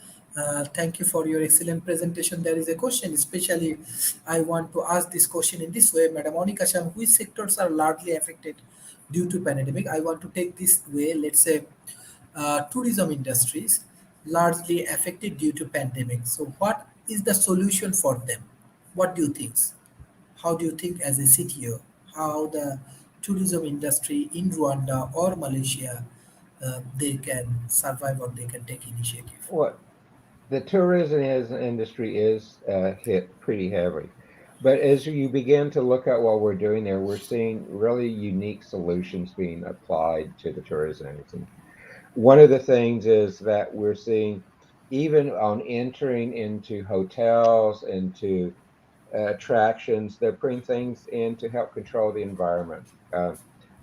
Speaker 1: Thank you for your excellent presentation. There is a question, especially I want to ask this question in this way, Madam Monica Sham, which sectors are largely affected due to pandemic? I want to take this way, let's say tourism industries largely affected due to pandemic. So what is the solution for them? What do you think? How do you think as a CTO, how the tourism industry in Rwanda or Malaysia they can survive or they can take initiative?
Speaker 3: Well, the tourism industry is hit pretty heavy. But as you begin to look at what we're doing there, we're seeing really unique solutions being applied to the tourism industry. One of the things is that we're seeing, even on entering into hotels, into attractions, they're putting things in to help control the environment.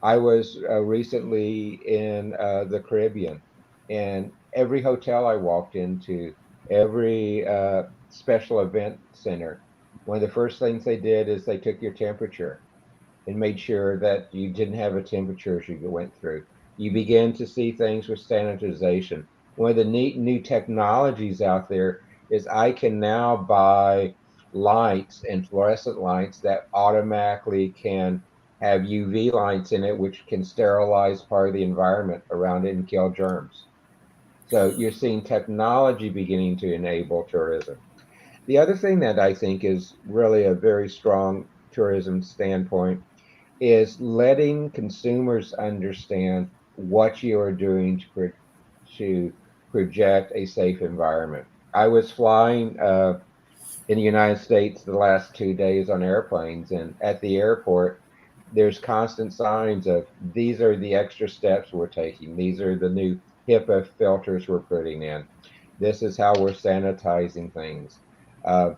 Speaker 3: I was recently in the Caribbean, and every hotel I walked into, every special event center, one of the first things they did is they took your temperature and made sure that you didn't have a temperature as you went through. You begin to see things with sanitization. One of the neat new technologies out there is I can now buy lights and fluorescent lights that automatically can have UV lights in it, which can sterilize part of the environment around it and kill germs. So you're seeing technology beginning to enable tourism. The other thing that I think is really a very strong tourism standpoint is letting consumers understand what you are doing to project a safe environment. I was flying in the United States the last 2 days on airplanes, and at the airport, there's constant signs of these are the extra steps we're taking. These are the new HIPAA filters we're putting in. This is how we're sanitizing things. Uh,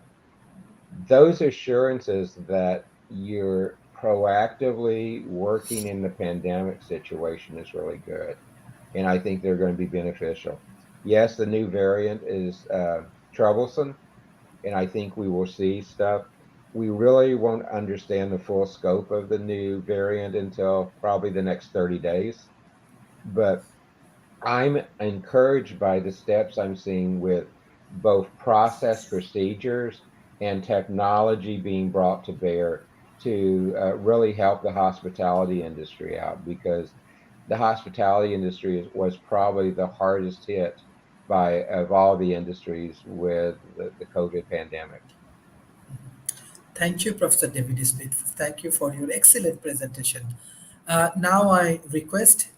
Speaker 3: those assurances that you're proactively working in the pandemic situation is really good. And I think they're going to be beneficial. Yes, the new variant is troublesome, and I think we will see stuff. We really won't understand the full scope of the new variant until probably the next 30 days. But I'm encouraged by the steps I'm seeing with both process procedures and technology being brought to bear to really help the hospitality industry out, because the hospitality industry was probably the hardest hit by of all the industries with the COVID pandemic.
Speaker 1: Thank you, Professor David Smith. Thank you for your excellent presentation. Now I request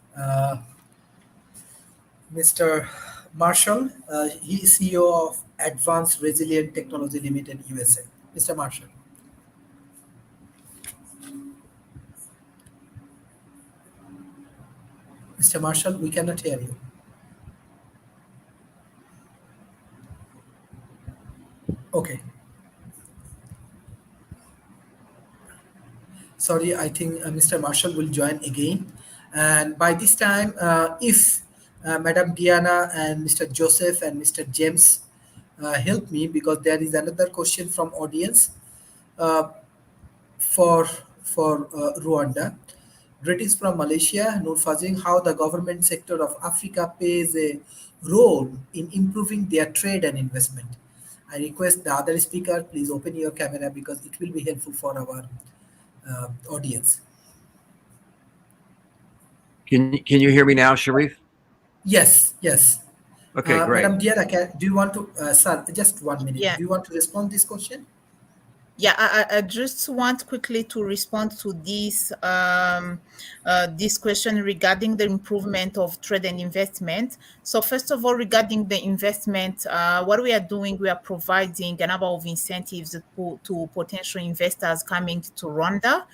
Speaker 1: Mr. Marshall. He is CEO of Advanced Resilient Technology Limited, USA. Mr. Marshall. Mr. Marshall, we cannot hear you. Okay. Sorry, I think Mr. Marshall will join again. And by this time, if Madam Diana and Mr. Joseph and Mr. James help me, because there is another question from audience uh, for Rwanda. Greetings from Malaysia. Nur Fazing, how the government sector of Africa plays a role in improving their trade and investment. I request the other speaker, please open your camera because it will be helpful for our audience.
Speaker 8: Can you hear me now, Sharif?
Speaker 1: Yes, yes.
Speaker 8: Okay, great.
Speaker 1: Madam Diana, do you want to, sir, just 1 minute.
Speaker 7: Yeah.
Speaker 1: Do you want to respond this question?
Speaker 7: Yeah, I just want quickly to respond to this question regarding the improvement of trade and investment. So first of all, regarding the investment, what we are doing, we are providing a number of incentives to potential investors coming to Rwanda.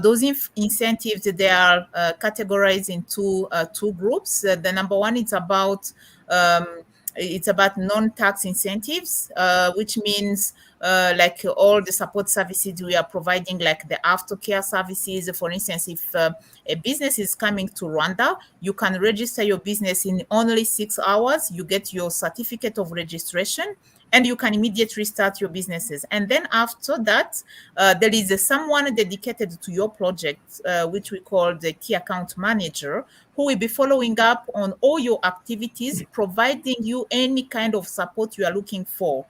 Speaker 7: Those incentives, they are categorized into two groups. The number one is about non-tax incentives, which means like all the support services we are providing, like the aftercare services. For instance, if a business is coming to Rwanda, you can register your business in only 6 hours. You get your certificate of registration and you can immediately start your businesses. And then after that, there is someone dedicated to your project, which we call the key account manager, who will be following up on all your activities, providing you any kind of support you are looking for.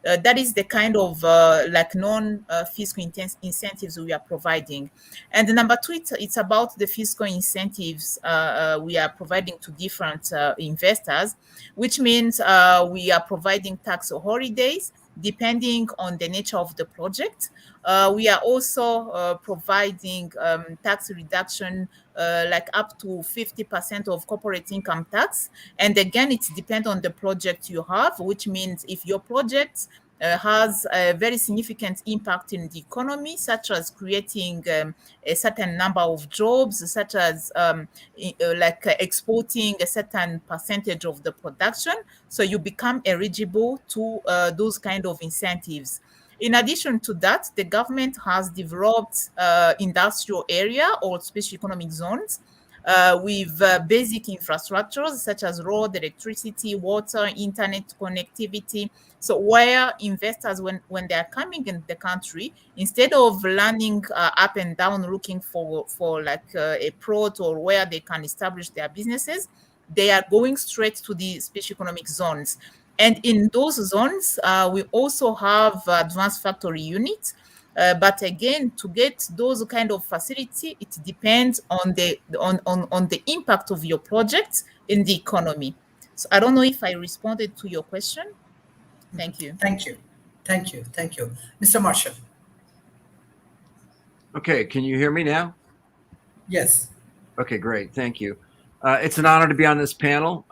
Speaker 7: That is the kind of like non-fiscal incentives we are providing. And number two, it's about the fiscal incentives we are providing to different investors, which means we are providing tax holidays depending on the nature of the project. We are also providing tax reduction like up to 50% of corporate income tax. And again, it depends on the project you have, which means if your project has a very significant impact in the economy, such as creating a certain number of jobs, such as exporting a certain percentage of the production, so you become eligible to those kind of incentives. In addition to that, the government has developed industrial area or special economic zones with basic infrastructures such as road, electricity, water, internet connectivity. So where investors, when they are coming in the country, instead of running up and down looking for like a plot or where they can establish their businesses, they are going straight to the special economic zones. And in those zones, we also have advanced factory units. But again, to get those kind of facility, it depends on the impact of your project in the economy. So I don't know if I responded to your question. Thank you.
Speaker 1: Thank you. Thank you. Thank you. Mr. Marshall.
Speaker 8: Okay, can you hear me now?
Speaker 1: Yes.
Speaker 8: Okay, great. Thank you. It's an honor to be on this panel.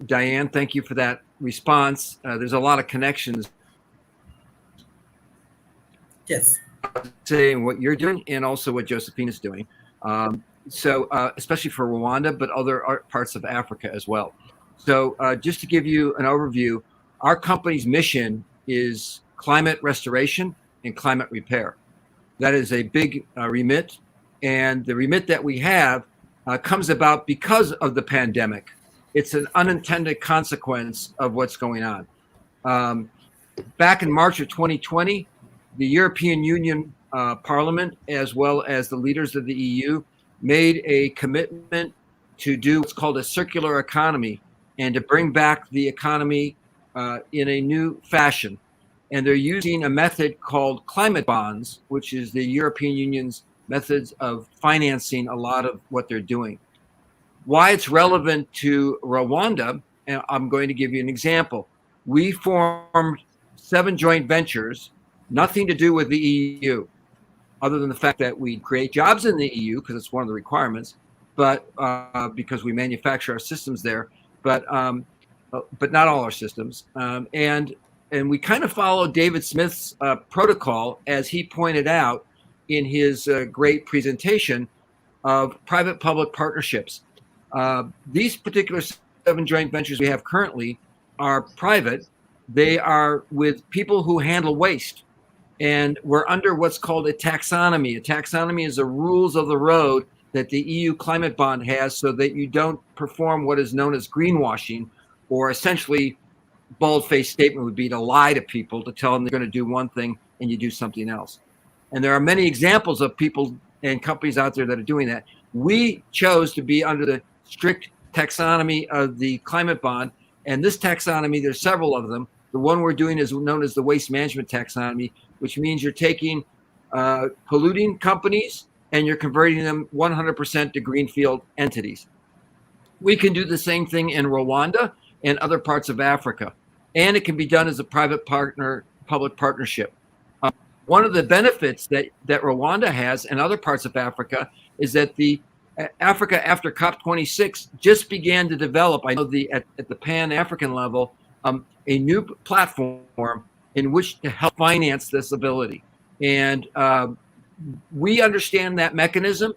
Speaker 8: Diane, thank you for that response. There's a lot of connections
Speaker 1: Yes.
Speaker 8: saying what you're doing and also what Josephine is doing. So especially for Rwanda, but other parts of Africa as well. So just to give you an overview, our company's mission is climate restoration and climate repair. That is a big remit. And the remit that we have comes about because of the pandemic. It's an unintended consequence of what's going on. Back in March of 2020, the European Union Parliament, as well as the leaders of the EU, made a commitment to do what's called a circular economy and to bring back the economy in a new fashion. And they're using a method called climate bonds, which is the European Union's methods of financing a lot of what they're doing. Why it's relevant to Rwanda, and I'm going to give you an example. We formed 7 joint ventures, nothing to do with the EU, other than the fact that we create jobs in the EU because it's one of the requirements, but because we manufacture our systems there. But but not all our systems. And we kind of follow David Smith's protocol, as he pointed out in his great presentation of private-public partnerships. These particular 7 joint ventures we have currently are private. They are with people who handle waste. And we're under what's called a taxonomy. A taxonomy is the rules of the road that the EU climate bond has, so that you don't perform what is known as greenwashing, or essentially bald-faced statement would be to lie to people, to tell them they're going to do one thing and you do something else. And there are many examples of people and companies out there that are doing that. We chose to be under the strict taxonomy of the climate bond. And this taxonomy, there's several of them. The one we're doing is known as the waste management taxonomy, which means you're taking polluting companies and you're converting them 100% to greenfield entities. We can do the same thing in Rwanda and other parts of Africa. And it can be done as a private public partnership. One of the benefits that Rwanda has and other parts of Africa is that Africa, after COP26, just began to develop, I know at the Pan-African level, a new platform in which to help finance this ability. And we understand that mechanism.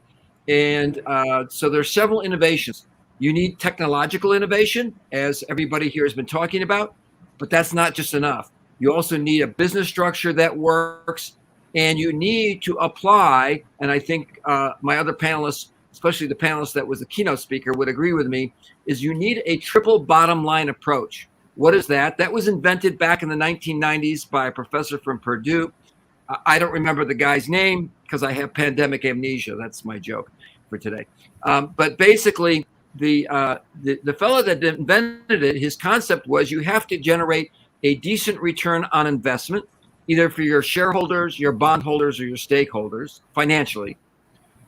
Speaker 8: And so there's several innovations. You need technological innovation, as everybody here has been talking about, but that's not just enough. You also need a business structure that works, and you need to apply, and I think my other panelists, especially the panelist that was the keynote speaker, would agree with me, is you need a triple bottom line approach. What is that? That was invented back in the 1990s by a professor from Purdue. I don't remember the guy's name because I have pandemic amnesia. That's my joke for today. But basically, the fellow that invented it, his concept was you have to generate a decent return on investment, either for your shareholders, your bondholders, or your stakeholders financially.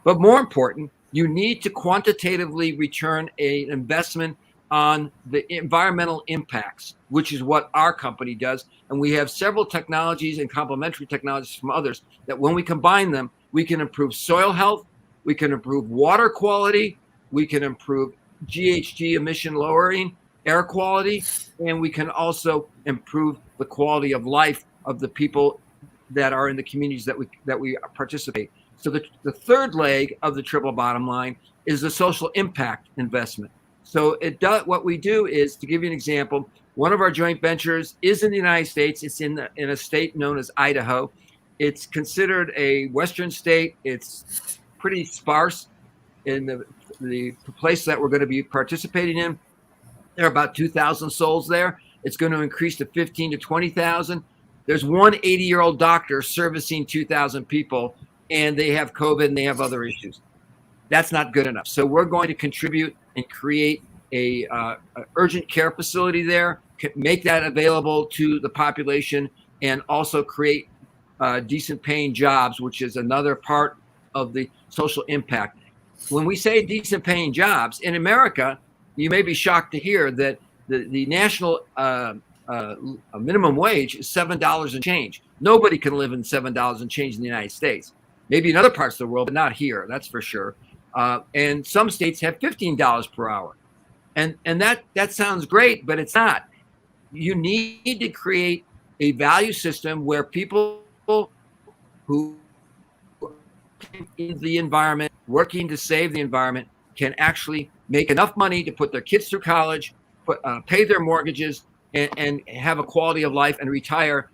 Speaker 8: But more important, you need to quantitatively return an investment on the environmental impacts, which is what our company does. And we have several technologies and complementary technologies from others that when we combine them, we can improve soil health, we can improve water quality, we can improve GHG emission lowering, air quality, and we can also improve the quality of life of the people that are in the communities that we participate. So the third leg of the triple bottom line is the social impact investment. So what we do is, to give you an example, one of our joint ventures is in the United States. It's in a state known as Idaho. It's considered a Western state. It's pretty sparse in the place that we're going to be participating in. There are about 2,000 souls there. It's going to increase to 15 to 20,000. There's one 80-year-old doctor servicing 2,000 people, and they have COVID and they have other issues. That's not good enough. So we're going to contribute and create a urgent care facility there, make that available to the population, and also create decent paying jobs, which is another part of the social impact. When we say decent paying jobs in America, you may be shocked to hear that the national minimum wage is $7 and change. Nobody can live in $7 and change in the United States. Maybe in other parts of the world, but not here, that's for sure. And some states have $15 per hour. And that sounds great, but it's not. You need to create a value system where people who in the environment, working to save the environment, can actually make enough money to put their kids through college, pay their mortgages, and have a quality of life and retire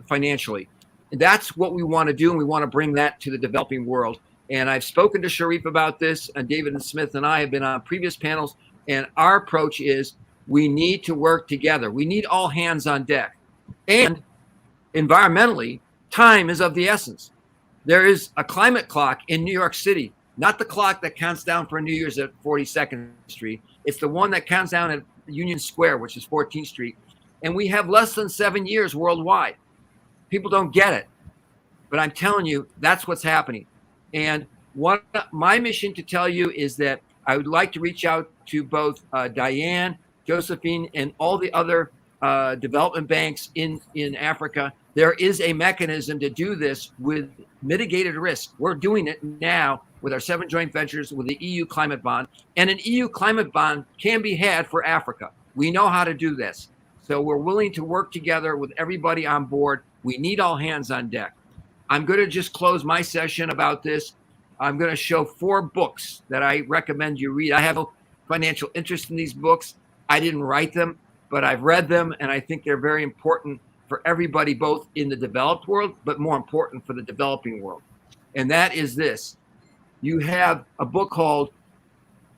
Speaker 8: financially. And that's what we want to do, and we want to bring that to the developing world. And I've spoken to Sharif about this, and David and Smith and I have been on previous panels, and our approach is we need to work together. We need all hands on deck. And environmentally, time is of the essence. There is a climate clock in New York City, not the clock that counts down for New Year's at 42nd Street. It's the one that counts down at Union Square, which is 14th Street. And we have less than 7 years worldwide. People don't get it. But I'm telling you, that's what's happening. And what my mission to tell you is that I would like to reach out to both Diane, Josephine, and all the other development banks in Africa There is a mechanism to do this with mitigated risk. We're doing it now with our 7 joint ventures with the EU climate bond, and an EU climate bond can be had for Africa. We know how to do this. So we're willing to work together with everybody on board. We need all hands on deck. I'm going to just close my session about this. I'm going to show 4 books that I recommend you read. I have no financial interest in these books. I didn't write them, but I've read them, and I think they're very important for everybody, both in the developed world, but more important for the developing world. And that is this. You have a book called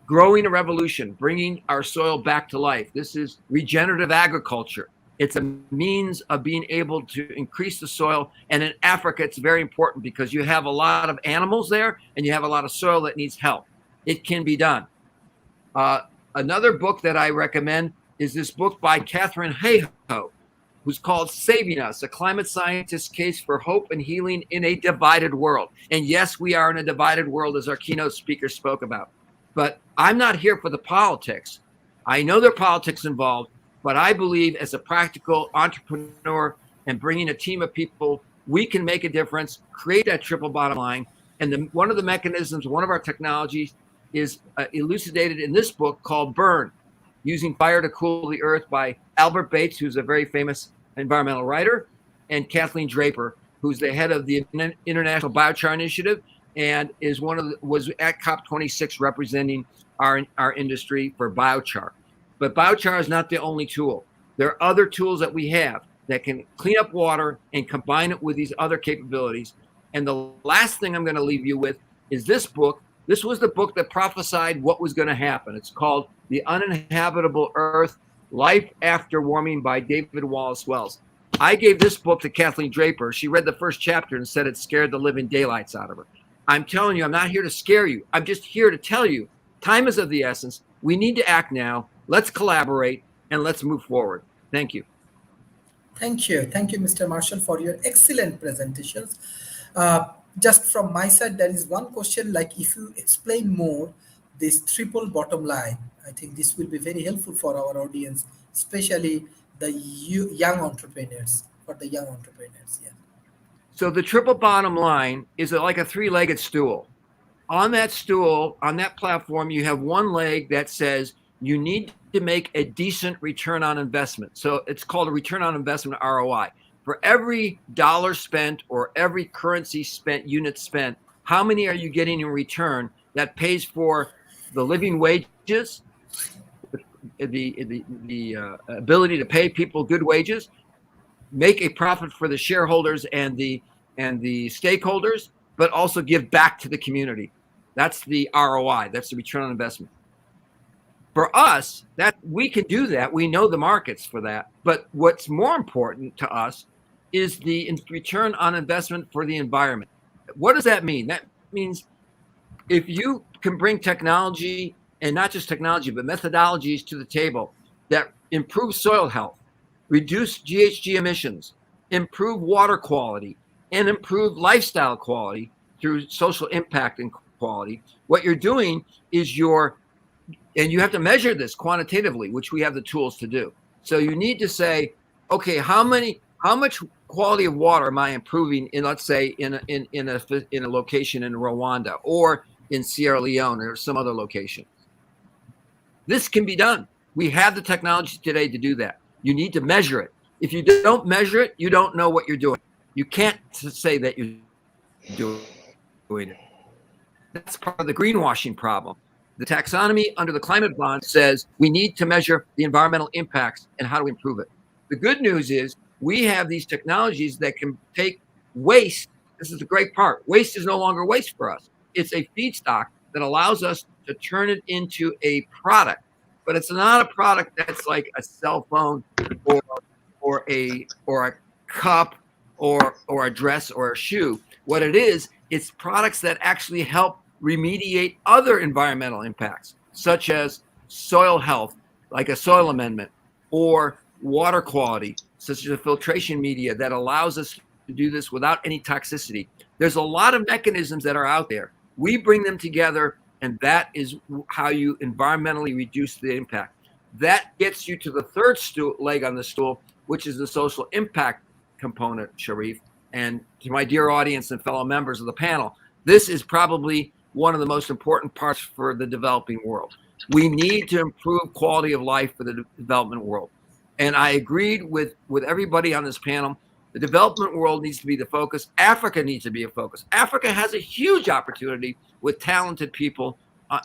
Speaker 8: Growing a Revolution, Bringing Our Soil Back to Life. This is regenerative agriculture. It's a means of being able to increase the soil. And in Africa, it's very important because you have a lot of animals there and you have a lot of soil that needs help. It can be done. Another book that I recommend is this book by Catherine Hayhoe, who's called Saving Us, a climate scientist's case for hope and healing in a divided world. And yes, we are in a divided world, as our keynote speaker spoke about. But I'm not here for the politics. I know there are politics involved, but I believe as a practical entrepreneur and bringing a team of people, we can make a difference, create that triple bottom line. And one of the mechanisms, one of our technologies is elucidated in this book called Burn, Using Fire to Cool the Earth by Albert Bates, who's a very famous environmental writer, and Kathleen Draper, who's the head of the International Biochar Initiative and was at COP26 representing our industry for biochar. But biochar is not the only tool. There are other tools that we have that can clean up water and combine it with these other capabilities. And the last thing I'm going to leave you with is this book. This was the book that prophesied what was going to happen. It's called The Uninhabitable Earth, Life After Warming by David Wallace Wells. I gave this book to Kathleen Draper. She read the first chapter and said it scared the living daylights out of her. I'm telling you, I'm not here to scare you. I'm just here to tell you, time is of the essence. We need to act now. Let's collaborate and let's move forward. Thank you.
Speaker 1: Thank you. Thank you, Mr. Marshall, for your excellent presentations. Just from my side, there is one question, like if you explain more this triple bottom line, I think this will be very helpful for our audience, especially the young entrepreneurs, for the young entrepreneurs. Yeah.
Speaker 8: So the triple bottom line is like a 3-legged stool. On that stool, on that platform, you have one leg that says you need to make a decent return on investment. So it's called a return on investment, ROI. For every dollar spent or every currency spent, unit spent, how many are you getting in return that pays for the living wages, the ability to pay people good wages, make a profit for the shareholders and the stakeholders, but also give back to the community. That's the ROI. That's the return on investment. For us, that we can do that. We know the markets for that. But what's more important to us is the return on investment for the environment. What does that mean? That means if you can bring technology, and not just technology, but methodologies to the table that improve soil health, reduce GHG emissions, improve water quality, and improve lifestyle quality through social impact and quality, what you're doing is and you have to measure this quantitatively, which we have the tools to do. So you need to say, okay, how much quality of water am I improving in, let's say, in a location in Rwanda or in Sierra Leone or some other location? This can be done. We have the technology today to do that. You need to measure it. If you don't measure it, you don't know what you're doing. You can't say that you're doing it. That's part of the greenwashing problem. The taxonomy under the climate bond says we need to measure the environmental impacts and how to improve it. The good news is we have these technologies that can take waste. This is the great part. Waste is no longer waste for us. It's a feedstock that allows us to turn it into a product. But it's not a product that's like a cell phone or a cup or a dress or a shoe. What it is, it's products that actually help remediate other environmental impacts, such as soil health, like a soil amendment, or water quality, such as a filtration media that allows us to do this without any toxicity. There's a lot of mechanisms that are out there. We bring them together, and that is how you environmentally reduce the impact. That gets you to the third leg on the stool, which is the social impact component, Sharif. And to my dear audience and fellow members of the panel, this is probably one of the most important parts for the developing world. We need to improve quality of life for the development world. And I agreed with everybody on this panel. The development world needs to be the focus. Africa needs to be a focus. Africa has a huge opportunity with talented people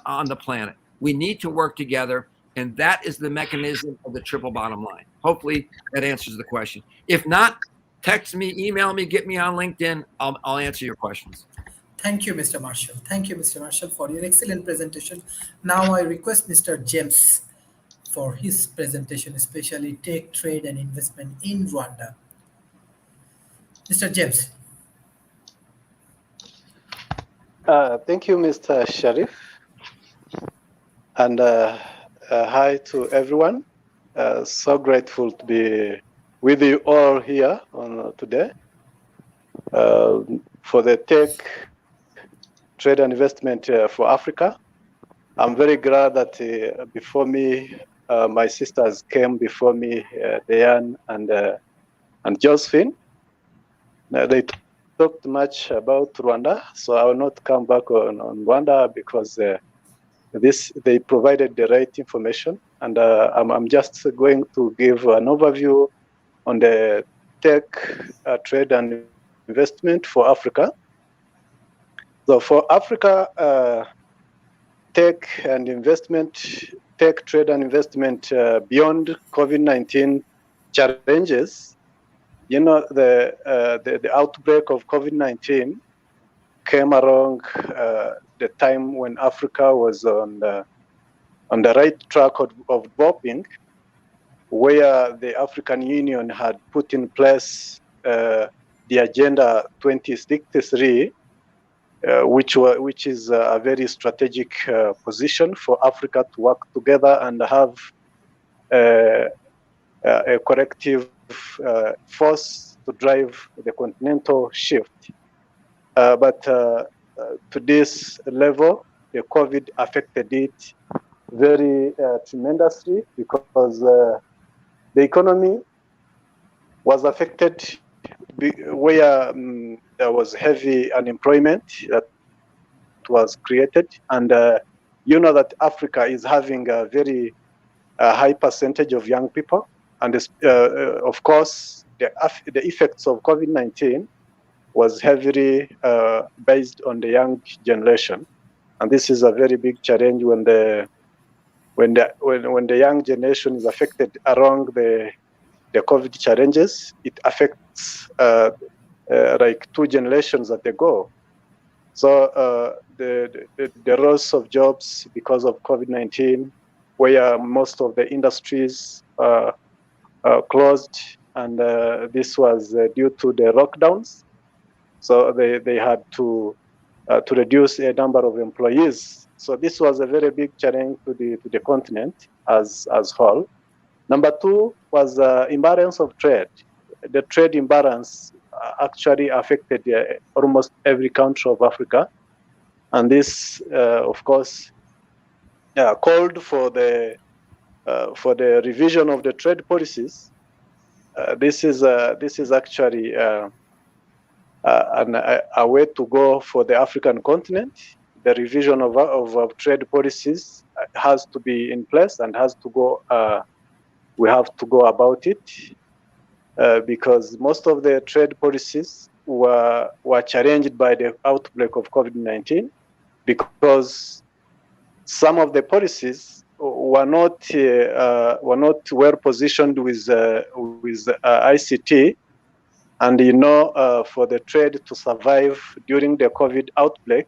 Speaker 8: on the planet. We need to work together, and that is the mechanism of the triple bottom line. Hopefully that answers the question. If not, text me, email me, get me on LinkedIn. I'll answer your questions.
Speaker 1: Thank you, Mr. Marshall. Thank you, Mr. Marshall, for your excellent presentation. Now I request Mr. James for his presentation, especially tech, trade, and investment in Rwanda. Mr. James.
Speaker 9: Thank you, Mr. Sharif. And hi to everyone. So grateful to be with you all here on today for the tech, trade and investment for Africa. I'm very glad that before me, my sisters came before me, Diane and Josephine. They talked much about Rwanda, so I will not come back on Rwanda because they provided the right information, and I'm just going to give an overview on the tech, trade and investment for Africa. So for Africa, tech, trade and investment beyond COVID-19 challenges. You know, the outbreak of COVID-19 came along the time when Africa was on the right track of developing, where the African Union had put in place the Agenda 2063, which is a very strategic position for Africa to work together and have a collective force to drive the continental shift. But to this level, the COVID affected it very tremendously because the economy was affected where there was heavy unemployment that was created. And you know that Africa is having a very high percentage of young people. And of course, the effects of COVID-19 was heavily based on the young generation. And this is a very big challenge when the young generation is affected along the COVID challenges. It affects like two generations at a go. So the loss of jobs because of COVID-19, where most of the industries closed, and this was due to the lockdowns. So they had to reduce a number of employees. So this was a very big challenge to the continent as whole. Number two was imbalance of trade. The trade imbalance actually affected almost every country of Africa, and this, of course, called for the revision of the trade policies. This is actually a way to go for the African continent. The revision of trade policies has to be in place and has to go. We have to go about it because most of the trade policies were challenged by the outbreak of COVID-19, because some of the policies were not well positioned with ICT, and for the trade to survive during the COVID outbreak,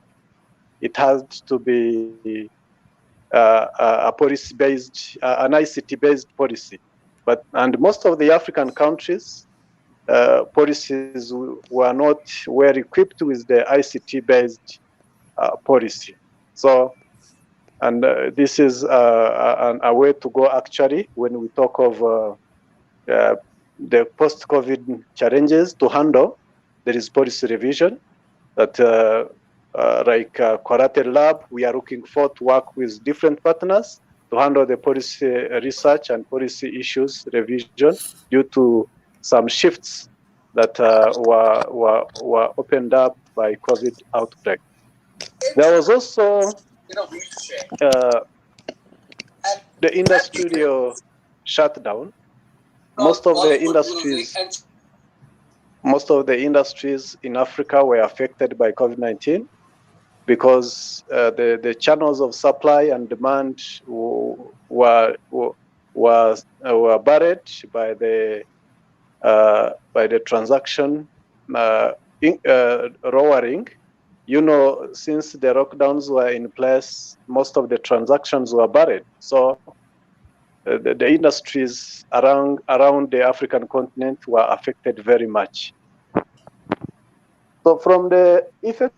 Speaker 9: it has to be a policy-based, an ICT-based policy. And most of the African countries, policies were not well equipped with the ICT-based policy. So, and this is a way to go actually when we talk of the post-COVID challenges to handle. There is policy revision that like Collateral Lab, we are looking for to work with different partners to handle the policy research and policy issues revision due to some shifts that were opened up by COVID outbreak. There was also the industrial shutdown. Most of the industries in Africa were affected by COVID-19 because the channels of supply and demand were barred by the transaction lowering. You know, since the lockdowns were in place, most of the transactions were barred. So the industries around the African continent were affected very much. So from the effects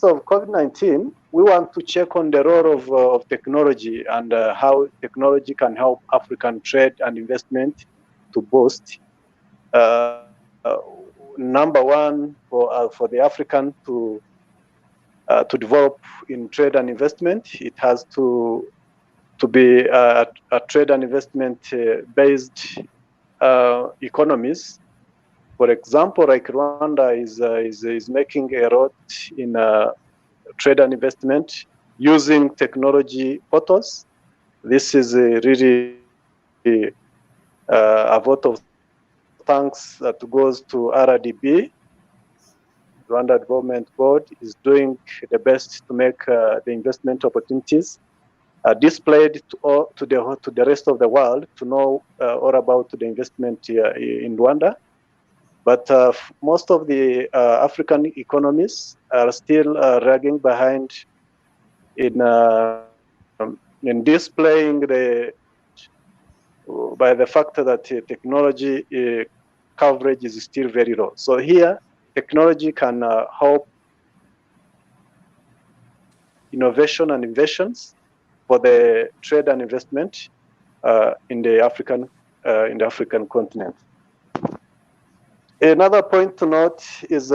Speaker 9: of COVID-19, we want to check on the role of technology and how technology can help African trade and investment to boost. Number one, for the African to develop in trade and investment, it has to be a trade and investment based economies. For example, like Rwanda is making a lot in trade and investment using technology portals. This is really a vote of thanks that goes to RDB. Rwanda Development Board is doing the best to make the investment opportunities displayed to the rest of the world to know all about the investment in Rwanda. But most of the African economies are still lagging behind in displaying by the fact that technology coverage is still very low. So here, technology can help innovation and inventions for the trade and investment in the African continent. Another point to note is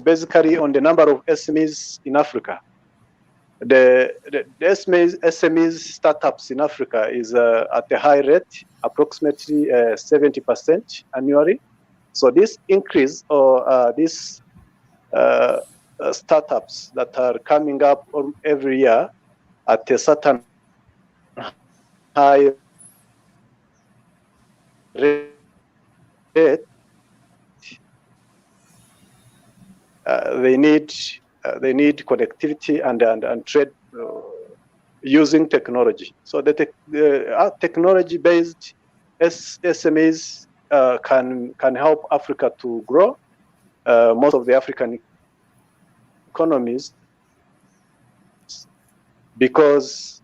Speaker 9: basically on the number of SMEs in Africa. The SMEs startups in Africa is at a high rate, approximately 70% annually. So this increase or these startups that are coming up every year at a certain high rate, they need connectivity and trade using technology. So the technology-based SMEs can help Africa to grow. Most of the African economies, because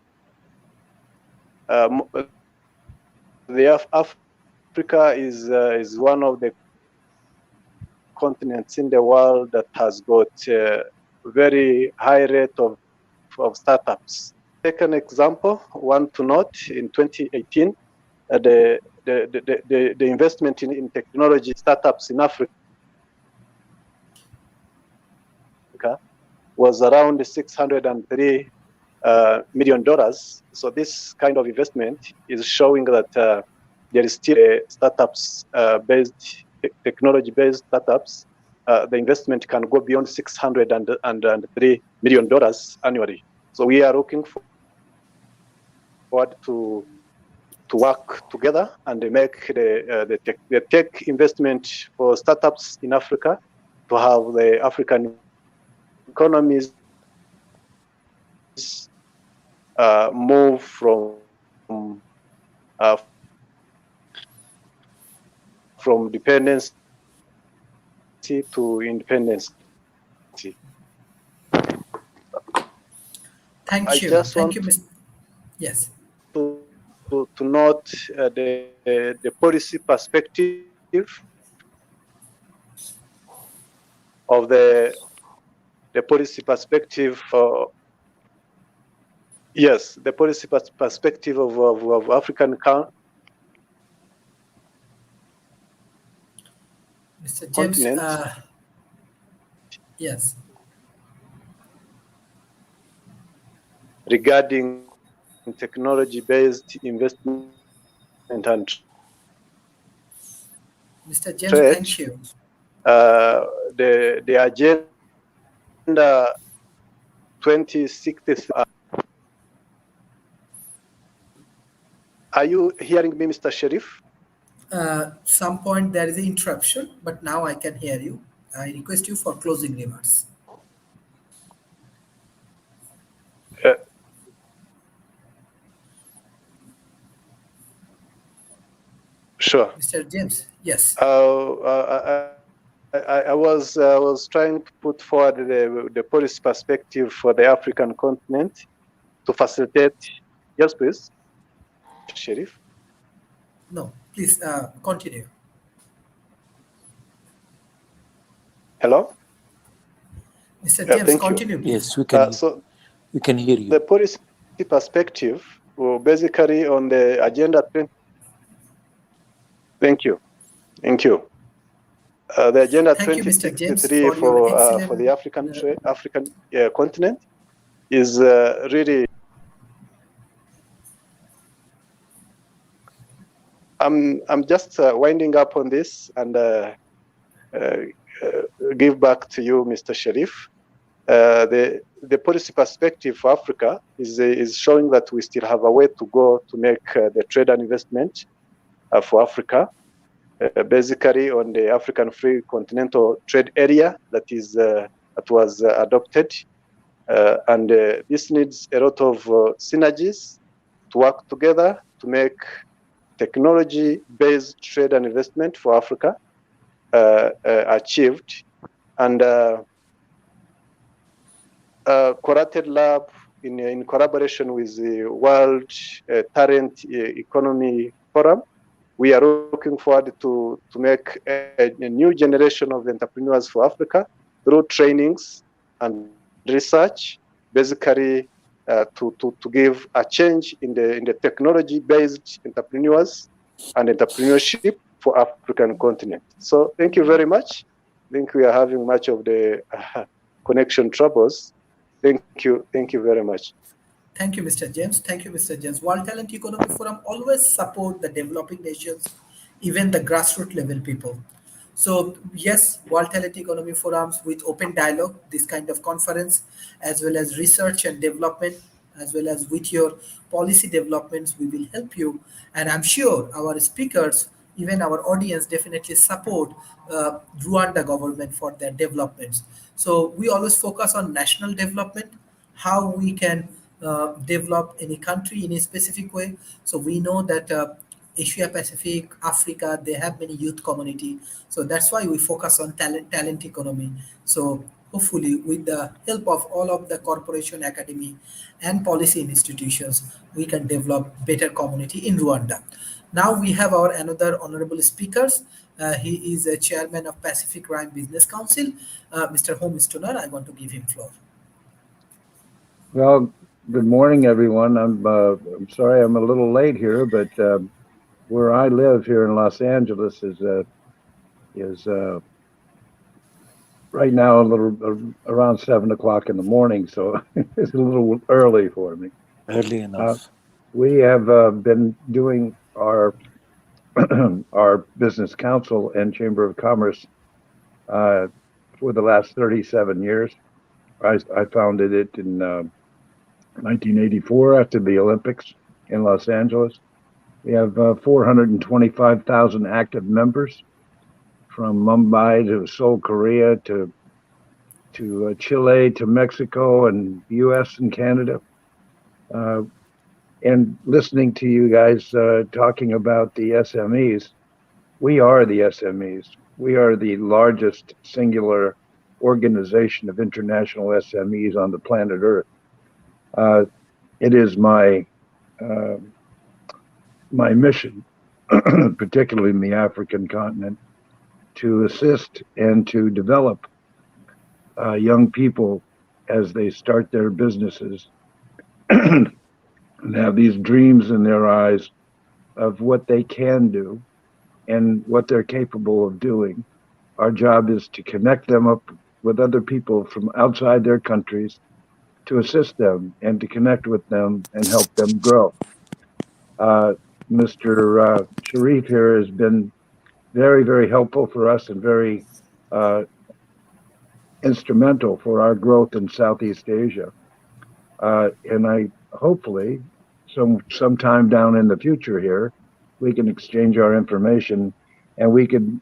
Speaker 9: Africa is one of the continents in the world that has got a very high rate of startups. Take an example, one to note, in 2018, the investment in technology startups in Africa was around $603 million. So this kind of investment is showing that there is still a technology-based startups. The investment can go beyond $603 million annually. So we are looking forward to work together and make the tech investment for startups in Africa to have the African economies move from dependency to independence.
Speaker 1: Thank
Speaker 9: I
Speaker 1: you.
Speaker 9: just
Speaker 1: Thank
Speaker 9: want
Speaker 1: you, Mr. Yes.
Speaker 9: to note the policy perspective of the policy perspective. Yes, the policy perspective of African
Speaker 1: Mr. James,
Speaker 9: continent.
Speaker 1: Yes.
Speaker 9: Regarding technology-based investment and
Speaker 1: Mr. James,
Speaker 9: trade,
Speaker 1: thank you.
Speaker 9: The agenda 2060. Are you hearing me, Mr. Sharif?
Speaker 1: Some point there is an interruption, but now I can hear you. I request you for closing remarks.
Speaker 9: Sure.
Speaker 1: Mr. James, yes.
Speaker 9: I was trying to put forward the policy perspective for the African continent to facilitate. Yes, please, Sharif.
Speaker 1: No, please continue.
Speaker 9: Hello.
Speaker 1: Mr. James,
Speaker 9: thank
Speaker 1: continue,
Speaker 9: you.
Speaker 1: please.
Speaker 5: Yes, we can.
Speaker 9: So
Speaker 5: We can hear you.
Speaker 9: the policy perspective, basically on the agenda. Thank you. Thank you. The agenda
Speaker 1: Thank you, Mr. James,
Speaker 9: 2063
Speaker 1: for your excellent
Speaker 9: for the African continent is really. I'm just winding up on this and give back to you, Mr. Sharif. The policy perspective for Africa is showing that we still have a way to go to make the trade and investment for Africa, basically on the African Free Continental Trade Area that was adopted, and this needs a lot of synergies to work together to make technology-based trade and investment for Africa achieved, and Collated Lab in collaboration with the World Talent Economy Forum, we are looking forward to make a new generation of entrepreneurs for Africa through trainings and research, basically to give a change in the technology-based entrepreneurs and entrepreneurship for African continent. So thank you very much. I think we are having much of the connection troubles. Thank you very much.
Speaker 1: Thank you, Mr. James. Thank you, Mr. James. World Talent Economy Forum always support the developing nations, even the grassroots level people. So yes, World Talent Economy Forums with open dialogue, this kind of conference, as well as research and development, as well as with your policy developments, we will help you. And I'm sure our speakers, even our audience, definitely support Rwanda government for their developments. So we always focus on national development, how we can develop any country in a specific way. So we know that Asia Pacific, Africa, they have many youth community. So that's why we focus on talent economy. So hopefully with the help of all of the corporation, academy, and policy institutions, we can develop better community in Rwanda. Now we have our another honorable speakers. He is a chairman of Pacific Rim Business Council, Mr. Home Stoner. I want to give him floor.
Speaker 10: Well, good morning, everyone. I'm sorry I'm a little late here, but where I live here in Los Angeles is right now a little around 7 o'clock in the morning, so it's a little early for me.
Speaker 5: Early enough.
Speaker 10: We have been doing our our business council and chamber of commerce for the last 37 years. I founded it in 1984 after the Olympics in Los Angeles. We have 425,000 active members from Mumbai to Seoul, Korea to Chile to Mexico and U.S. and Canada. And listening to you guys talking about the SMEs, we are the SMEs. We are the largest singular organization of international SMEs on the planet Earth. It is my mission, particularly in the African continent, to assist and to develop young people as they start their businesses and have these dreams in their eyes of what they can do and what they're capable of doing. Our job is to connect them up with other people from outside their countries, to assist them and to connect with them and help them grow. Mr. Sharif here has been very, very helpful for us and very uh, instrumental for our growth in Southeast Asia. And I hopefully sometime down in the future here, we can exchange our information and we can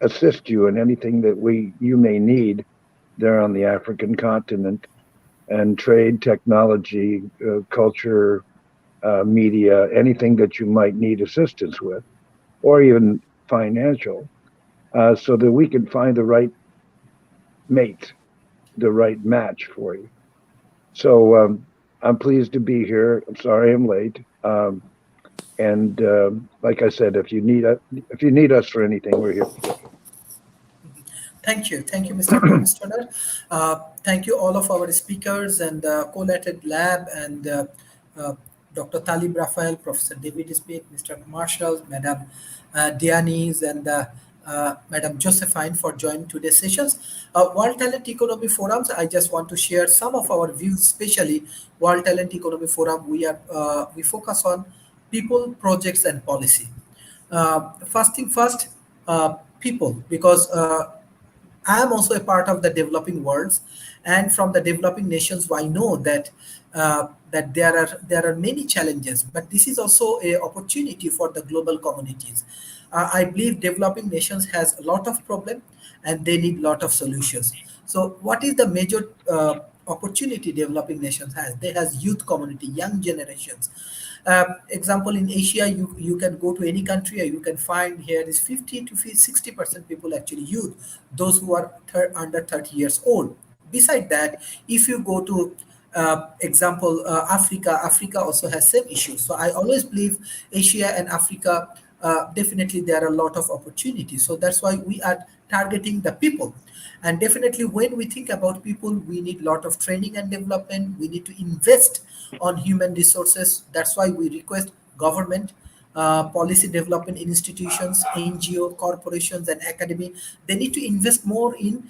Speaker 10: assist you in anything that you may need there on the African continent, and trade, technology, culture, media, anything that you might need assistance with, or even financial, so that we can find the right mate, the right match for you. So I'm pleased to be here. I'm sorry I'm late. And like I said, if you need us for anything, we're here.
Speaker 1: Thank you, Mr. Commissioner. Thank you all of our speakers and co-lated lab and uh, Dr. Talib Raphael, Professor David Smith, Mr. Marshall, Madam Dianis, and Madam Josephine for joining today's sessions. World Talent Economy Forums, I just want to share some of our views, especially World Talent Economy Forum. We focus on people, projects, and policy. First thing first, people, because I am also a part of the developing worlds, and from the developing nations, I know that there are many challenges, but this is also a opportunity for the global communities. I believe developing nations has a lot of problem, and they need lot of solutions. So, what is the major opportunity developing nations has? They has youth community, young generations. Example in Asia, you can go to any country and you can find here is 50 to 60% people actually youth, those who are under 30 years old. Beside that, if you go to example Africa also has same issues. So I always believe Asia and Africa, definitely there are a lot of opportunities. So that's why we are targeting the people. And definitely when we think about people, we need a lot of training and development. We need to invest on human resources. That's why we request government, policy development institutions, NGO, corporations, and academy. They need to invest more in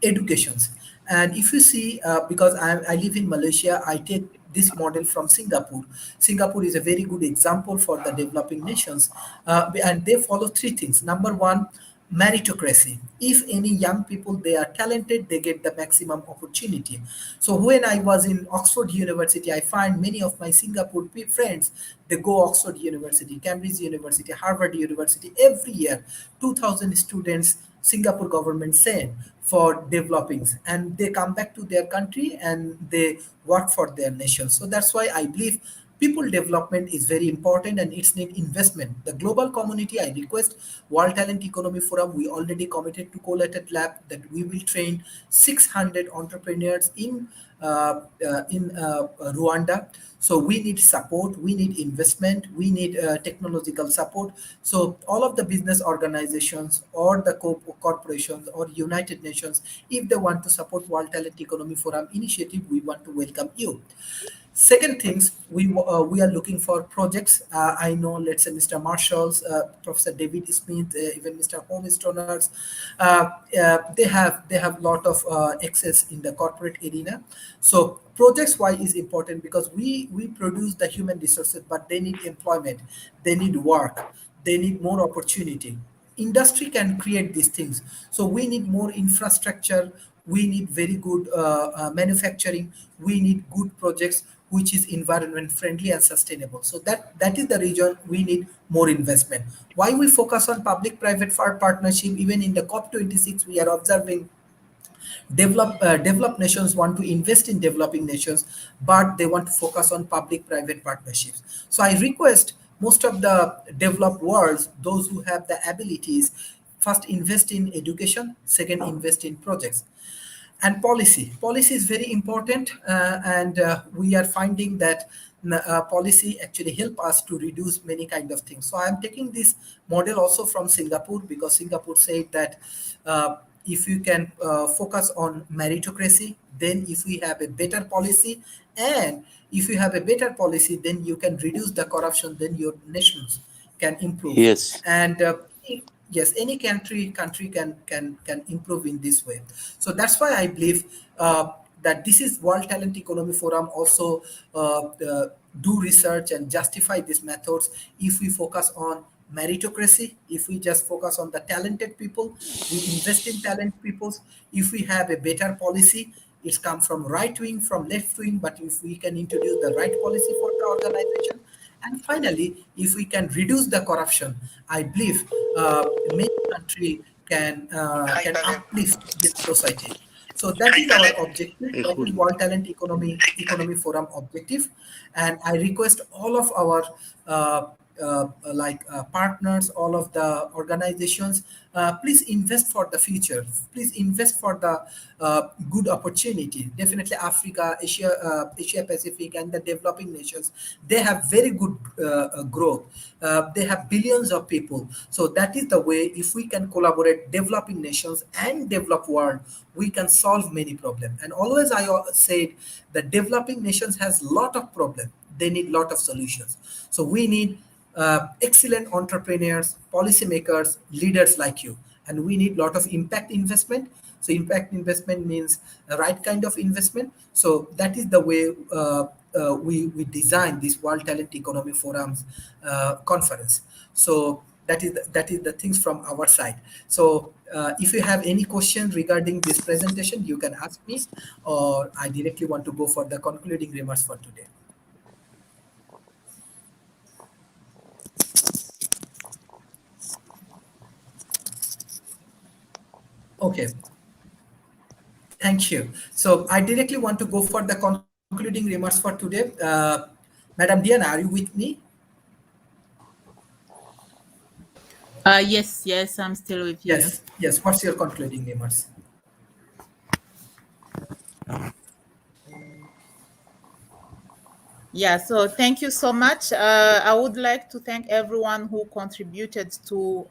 Speaker 1: educations. And if you see, because I live in Malaysia, I take this model from Singapore. Singapore is a very good example for the developing nations. And they follow three things. Number one, meritocracy. If any young people, they are talented, they get the maximum opportunity. So when I was in Oxford University, I find many of my Singapore friends, they go Oxford University, Cambridge University, Harvard University every year. 2,000 students Singapore government send for developing, and they come back to their country and they work for their nation. So that's why I believe people development is very important and it's need investment. The global community, I request World Talent Economy Forum, we already committed to collated lab that we will train 600 entrepreneurs in Rwanda. So we need support, we need investment, we need technological support. So all of the business organizations or the corporations or United Nations, if they want to support World Talent Economy Forum initiative, we want to welcome you. Second things, we are looking for projects. I know, let's say, Mr. Marshalls, Professor David Smith, even Mr. Homestoners, they have lot of access in the corporate arena. So projects why is important because we produce the human resources, but they need employment, they need work, they need more opportunity. Industry can create these things, so we need more infrastructure, we need very good manufacturing, we need good projects which is environment friendly and sustainable. So that is the reason we need more investment. Why we focus on public private partnership? Even in the COP26 we are observing developed nations want to invest in developing nations, but they want to focus on public private partnerships. So I request most of the developed worlds, those who have the abilities, first invest in education, second invest in projects. And policy is very important, and we are finding that policy actually help us to reduce many kind of things. So I'm taking this model also from Singapore, because Singapore said that if you can focus on meritocracy, then if we have a better policy, and if you have a better policy, then you can reduce the corruption, then your nations can improve.
Speaker 5: Yes.
Speaker 1: And yes, any country can improve in this way. So that's why I believe that this is World Talent Economy Forum also do research and justify these methods. If we focus on meritocracy, if we just focus on the talented people, we invest in talent people, if we have a better policy, it's come from right wing, from left wing, but if we can introduce the right policy for the organization, and finally, if we can reduce the corruption, I believe many country can uplift this society. So that is our objective. That is World Talent Economy Forum objective, and I request all of our partners, all of the organizations, please invest for the future. Please invest for the good opportunity. Definitely, Africa, Asia Pacific, and the developing nations, they have very good growth. They have billions of people. So that is the way. If we can collaborate, developing nations and developed world, we can solve many problems. And always I said that developing nations has lot of problems. They need lot of solutions. So we need excellent entrepreneurs, policymakers, leaders like you, and we need lot of impact investment. So impact investment means the right kind of investment. So that is the way we design this World Talent Economy Forum's conference. So that is the things from our side. So if you have any questions regarding this presentation, you can ask me, or I directly want to go for the concluding remarks for today. Okay. Thank you. So I directly want to go for the concluding remarks for today. Madam Diana, are you with me?
Speaker 7: Yes, I'm still with you.
Speaker 1: Yes. What's your concluding remarks?
Speaker 7: Yeah, so thank you so much. I would like to thank everyone who contributed to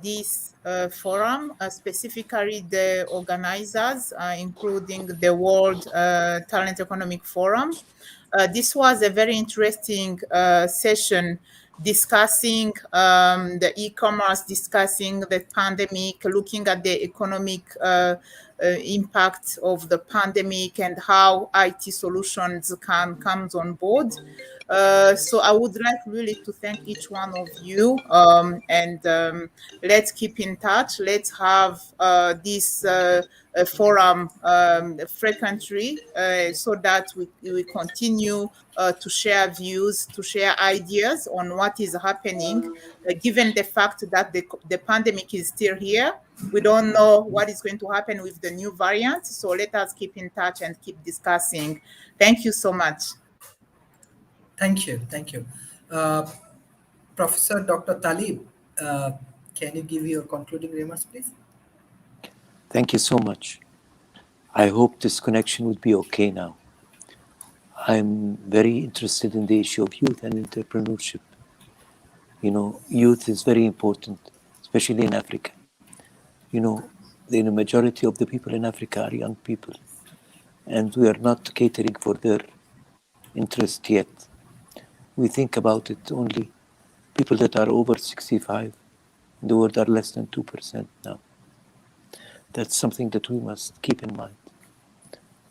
Speaker 7: this forum, specifically the organizers, including the World Talent Economic Forum. This was a very interesting session discussing the e-commerce, discussing the pandemic, looking at the economic impact of the pandemic and how IT solutions can come on board. So I would like really to thank each one of you, and let's keep in touch. Let's have this forum frequently, so that we continue to share views, to share ideas on what is happening, given the fact that the pandemic is still here. We don't know what is going to happen with the new variant. So let us keep in touch and keep discussing. Thank you so much.
Speaker 1: Thank you. Professor Dr. Talib, can you give your concluding remarks, please?
Speaker 5: Thank you so much. I hope this connection would be okay now. I'm very interested in the issue of youth and entrepreneurship. You know, youth is very important, especially in Africa. You know, the majority of the people in Africa are young people, and we are not catering for their interest yet. We think about it only. People that are over 65 in the world are less than 2% now. That's something that we must keep in mind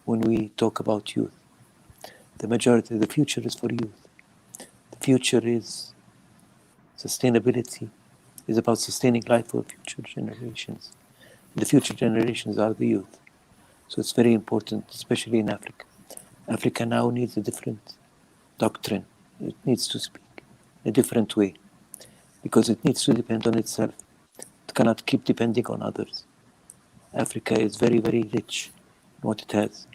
Speaker 5: when we talk about youth. The future is for youth. The future is sustainability, is about sustaining life for future generations. The future generations are the youth. So it's very important, especially in Africa. Africa now needs a different doctrine. It needs to speak a different way, because it needs to depend on itself. It cannot keep depending on others. Africa is very, very rich in what it has,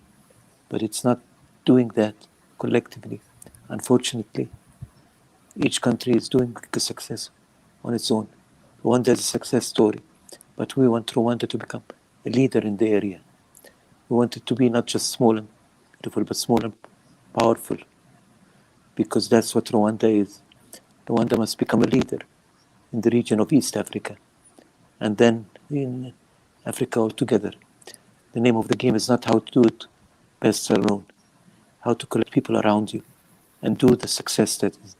Speaker 5: but it's not doing that collectively. Unfortunately, each country is doing a success on its own. Rwanda is a success story, but we want Rwanda to become a leader in the area. We want it to be not just small and beautiful, but small and powerful, because that's what Rwanda is. Rwanda must become a leader in the region of East Africa, and then in Africa altogether. The name of the game is not how to do it best alone, how to collect people around you and do the success that is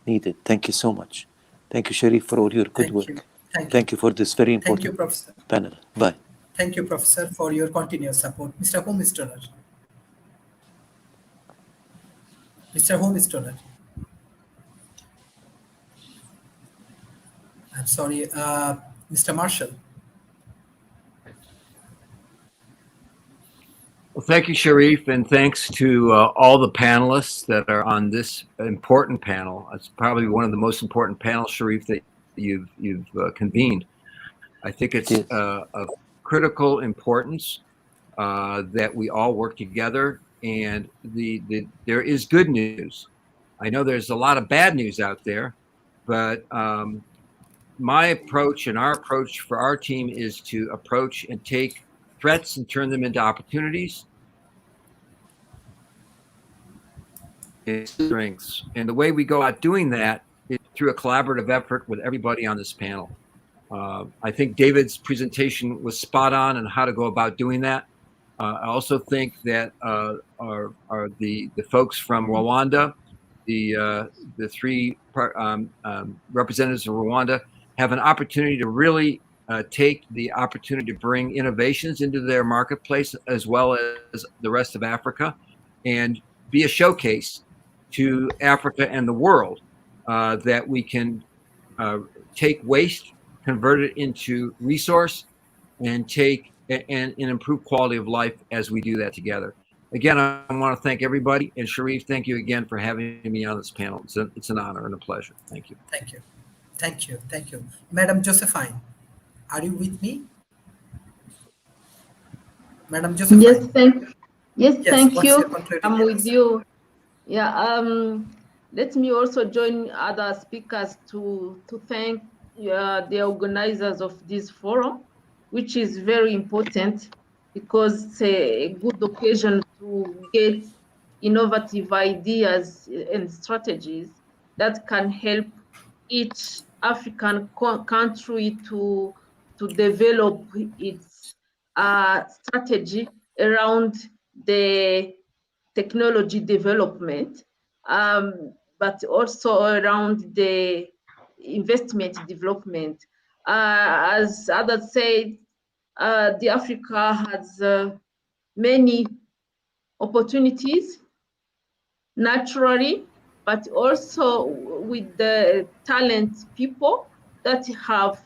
Speaker 5: needed. Thank you so much. Thank you, Sharif, for all your good work. Thank you for this very important panel. Bye.
Speaker 1: Thank you, Professor, for your continuous support. Mr. Homestoner. Mr. Homestoner. I'm sorry, Mr. Marshall.
Speaker 8: Well, thank you, Sharif, and thanks to all the panelists that are on this important panel. It's probably one of the most important panels, Sharif, that you've convened. I think it's of critical importance that we all work together, and there is good news. I know there's a lot of bad news out there, but my approach and our approach for our team is to approach and take threats and turn them into opportunities and strengths. And the way we go out doing that is through a collaborative effort with everybody on this panel. I think David's presentation was spot on how to go about doing that. I also think that the folks from Rwanda, the three representatives of Rwanda, have an opportunity to really take the opportunity to bring innovations into their marketplace as well as the rest of Africa, and be a showcase to Africa and the world that we can take waste, convert it into resource, and improve quality of life as we do that together. Again, I want to thank everybody, and Sharif, thank you again for having me on this panel. It's an honor and a pleasure. Thank you.
Speaker 1: Thank you. Thank you. Thank you. Madam Josephine, are you with me? Madam Josephine.
Speaker 4: Yes, thank
Speaker 1: what's your
Speaker 4: you.
Speaker 1: concluding
Speaker 4: I'm
Speaker 1: remarks?
Speaker 4: with you. Yeah, let me also join other speakers to thank the organizers of this forum, which is very important because it's a good occasion to get innovative ideas and strategies that can help each African country to develop its strategy around the technology development, but also around the investment development. As others said, the Africa has many opportunities naturally, but also with the talent people that have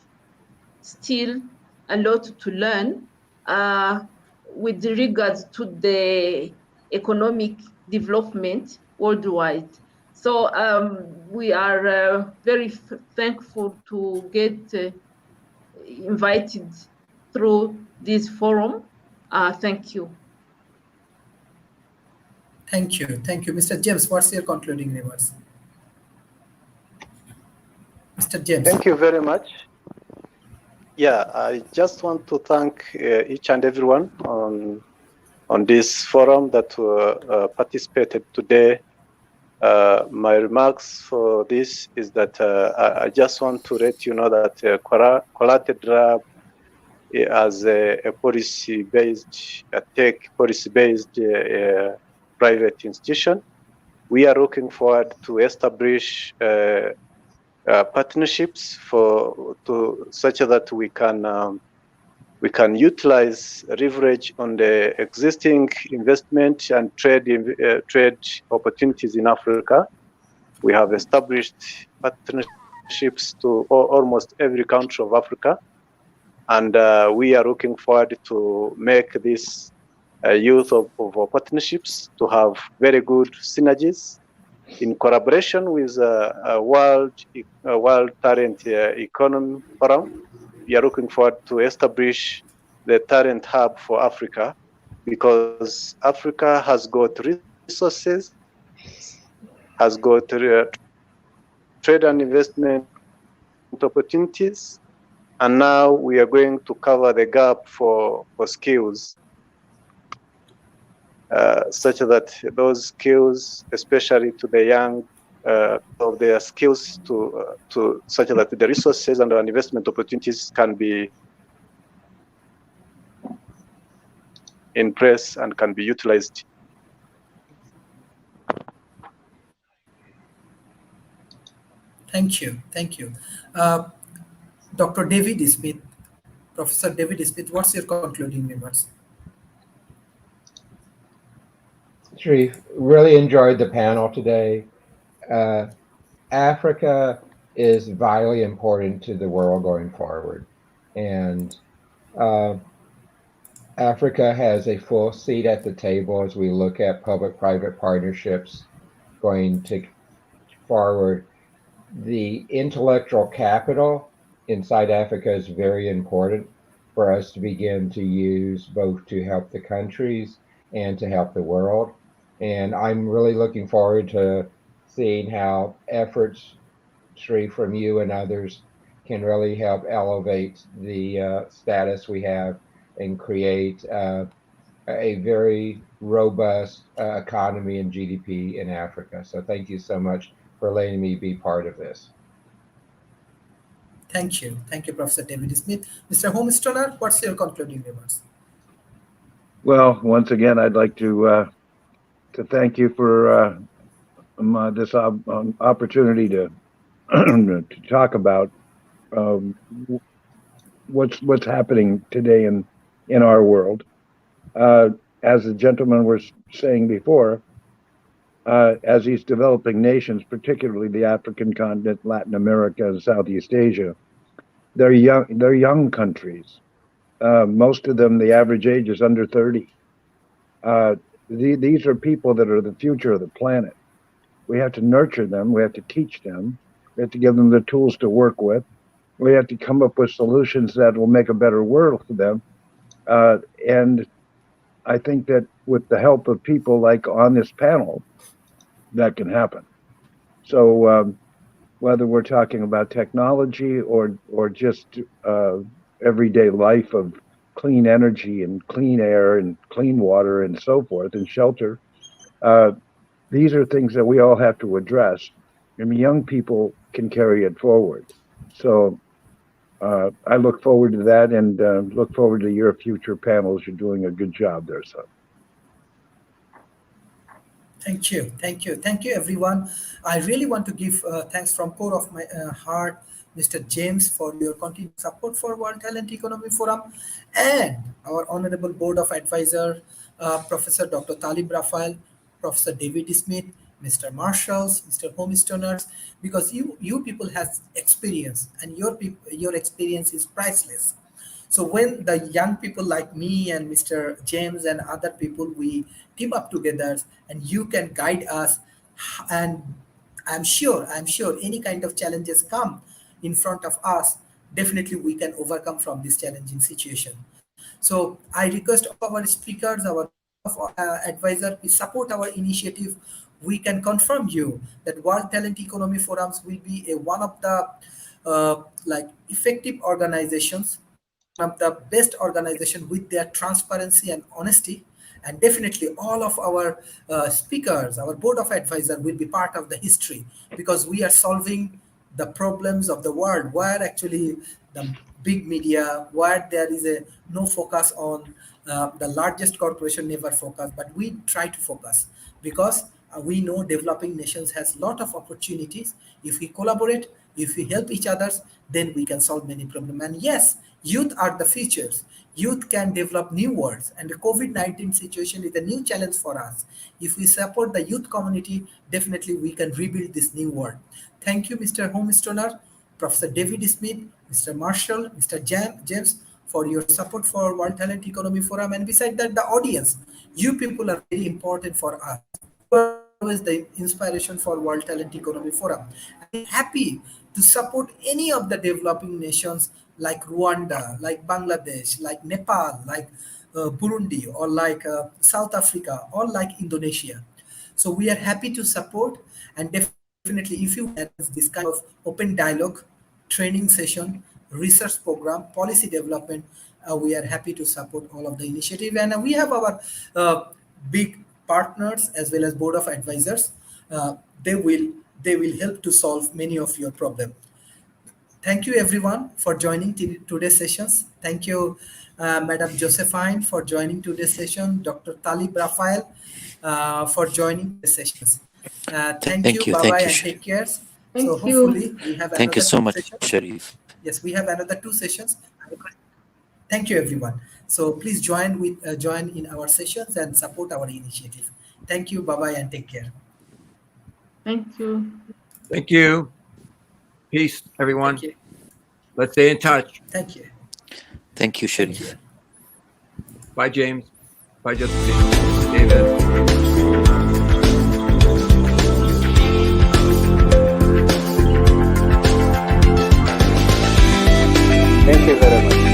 Speaker 4: still a lot to learn with regards to the economic development worldwide. So we are very thankful to get invited through this forum. Thank you.
Speaker 1: Thank you. Thank you. Mr. James, what's your concluding remarks? Mr. James.
Speaker 9: Thank you very much. Yeah, I just want to thank each and everyone on this forum that participated today. My remarks for this is that I just want to let you know that Collateral as a policy-based, tech policy-based private institution, we are looking forward to establish partnerships such that we can utilize leverage on the existing investment and trade opportunities in Africa. We have established partnerships to almost every country of Africa, and we are looking forward to make this use of partnerships to have very good synergies in collaboration with World Talent Economy Forum. We are looking forward to establish the talent hub for Africa, because Africa has got resources, has got trade and investment opportunities, and now we are going to cover the gap for skills, such that those skills, especially to the young, of their skills to such that the resources and the investment opportunities can be in place and can be utilized.
Speaker 1: Thank you. Thank you. Dr. David Smith, Professor David Smith, what's your concluding remarks?
Speaker 3: Sharif, really enjoyed the panel today. Africa is vitally important to the world going forward. And Africa has a full seat at the table as we look at public-private partnerships going to forward. The intellectual capital inside Africa is very important for us to begin to use both to help the countries and to help the world. And I'm really looking forward to seeing how efforts, Sharif, from you and others can really help elevate the status we have and create a very robust economy and GDP in Africa. So thank you so much for letting me be part of this.
Speaker 1: Thank you, Professor David Smith. Mr. Homestoner, what's your concluding remarks?
Speaker 10: Well, once again, I'd like to thank you for this opportunity to to talk about what's happening today in our world. As the gentlemen were saying before, as these developing nations, particularly the African continent, Latin America, and Southeast Asia, they're young countries. Most of them, the average age is under 30. These are people that are the future of the planet. We have to nurture them. We have to teach them. We have to give them the tools to work with. We have to come up with solutions that will make a better world for them. And I think that with the help of people like on this panel, that can happen. So whether we're talking about technology or just everyday life of clean energy and clean air and clean water and so forth and shelter, these are things that we all have to address, and young people can carry it forward. So I look forward to that, and look forward to your future panels. You're doing a good job there, son.
Speaker 1: Thank you, everyone. I really want to give thanks from core of my heart, Mr. James, for your continued support for World Talent Economy Forum, and our Honorable Board of Advisor, Professor Dr. Talib Rafael, Professor David Smith, Mr. Marshalls, Mr. Homestoners, because you people have experience, and your experience is priceless. So when the young people like me and Mr. James and other people, we team up together, and you can guide us, and I'm sure any kind of challenges come in front of us, definitely we can overcome from this challenging situation. So I request of our speakers, our advisor, please support our initiative. We can confirm you that World Talent Economy Forums will be one of the effective organizations, one of the best organization with their transparency and honesty. And definitely all of our speakers, our board of advisors will be part of the history, because we are solving the problems of the world where actually the big media, where there is no focus on the largest corporation never focus, but we try to focus, because we know developing nations has a lot of opportunities. If we collaborate, if we help each other, then we can solve many problems. And yes, youth are the futures. Youth can develop new worlds, and the COVID-19 situation is a new challenge for us. If we support the youth community, definitely we can rebuild this new world. Thank you, Mr. Homestoner, Professor David Smith, Mr. Marshall, Mr. James, for your support for World Talent Economy Forum. And beside that, the audience, you people are very important for us. You are always the inspiration for World Talent Economy Forum. I'm happy to support any of the developing nations like Rwanda, like Bangladesh, like Nepal, like Burundi, or like South Africa, or like Indonesia. So we are happy to support, and definitely if you have this kind of open dialogue, training session, research program, policy development, we are happy to support all of the initiative. And we have our big partners as well as board of advisors. They will help to solve many of your problems. Thank you everyone for joining today's sessions. Thank you, Madam Josephine, for joining today's session. Dr. Talib Rafael for joining the sessions. Thank you. Bye-bye and take care. So hopefully we have
Speaker 5: Thank you
Speaker 1: another
Speaker 5: so much,
Speaker 1: session.
Speaker 5: Sharif.
Speaker 1: Yes, we have another 2 sessions. Thank you everyone. So please join in our sessions and support our initiative. Thank you. Bye-bye and take care.
Speaker 4: Thank you.
Speaker 8: Thank you. Peace, everyone.
Speaker 1: Thank you.
Speaker 8: Let's stay in touch.
Speaker 1: Thank you.
Speaker 5: Thank you,
Speaker 1: Thank
Speaker 5: Sharif.
Speaker 1: you.
Speaker 8: Bye, James. Bye, Josephine. David.
Speaker 9: Thank you very much.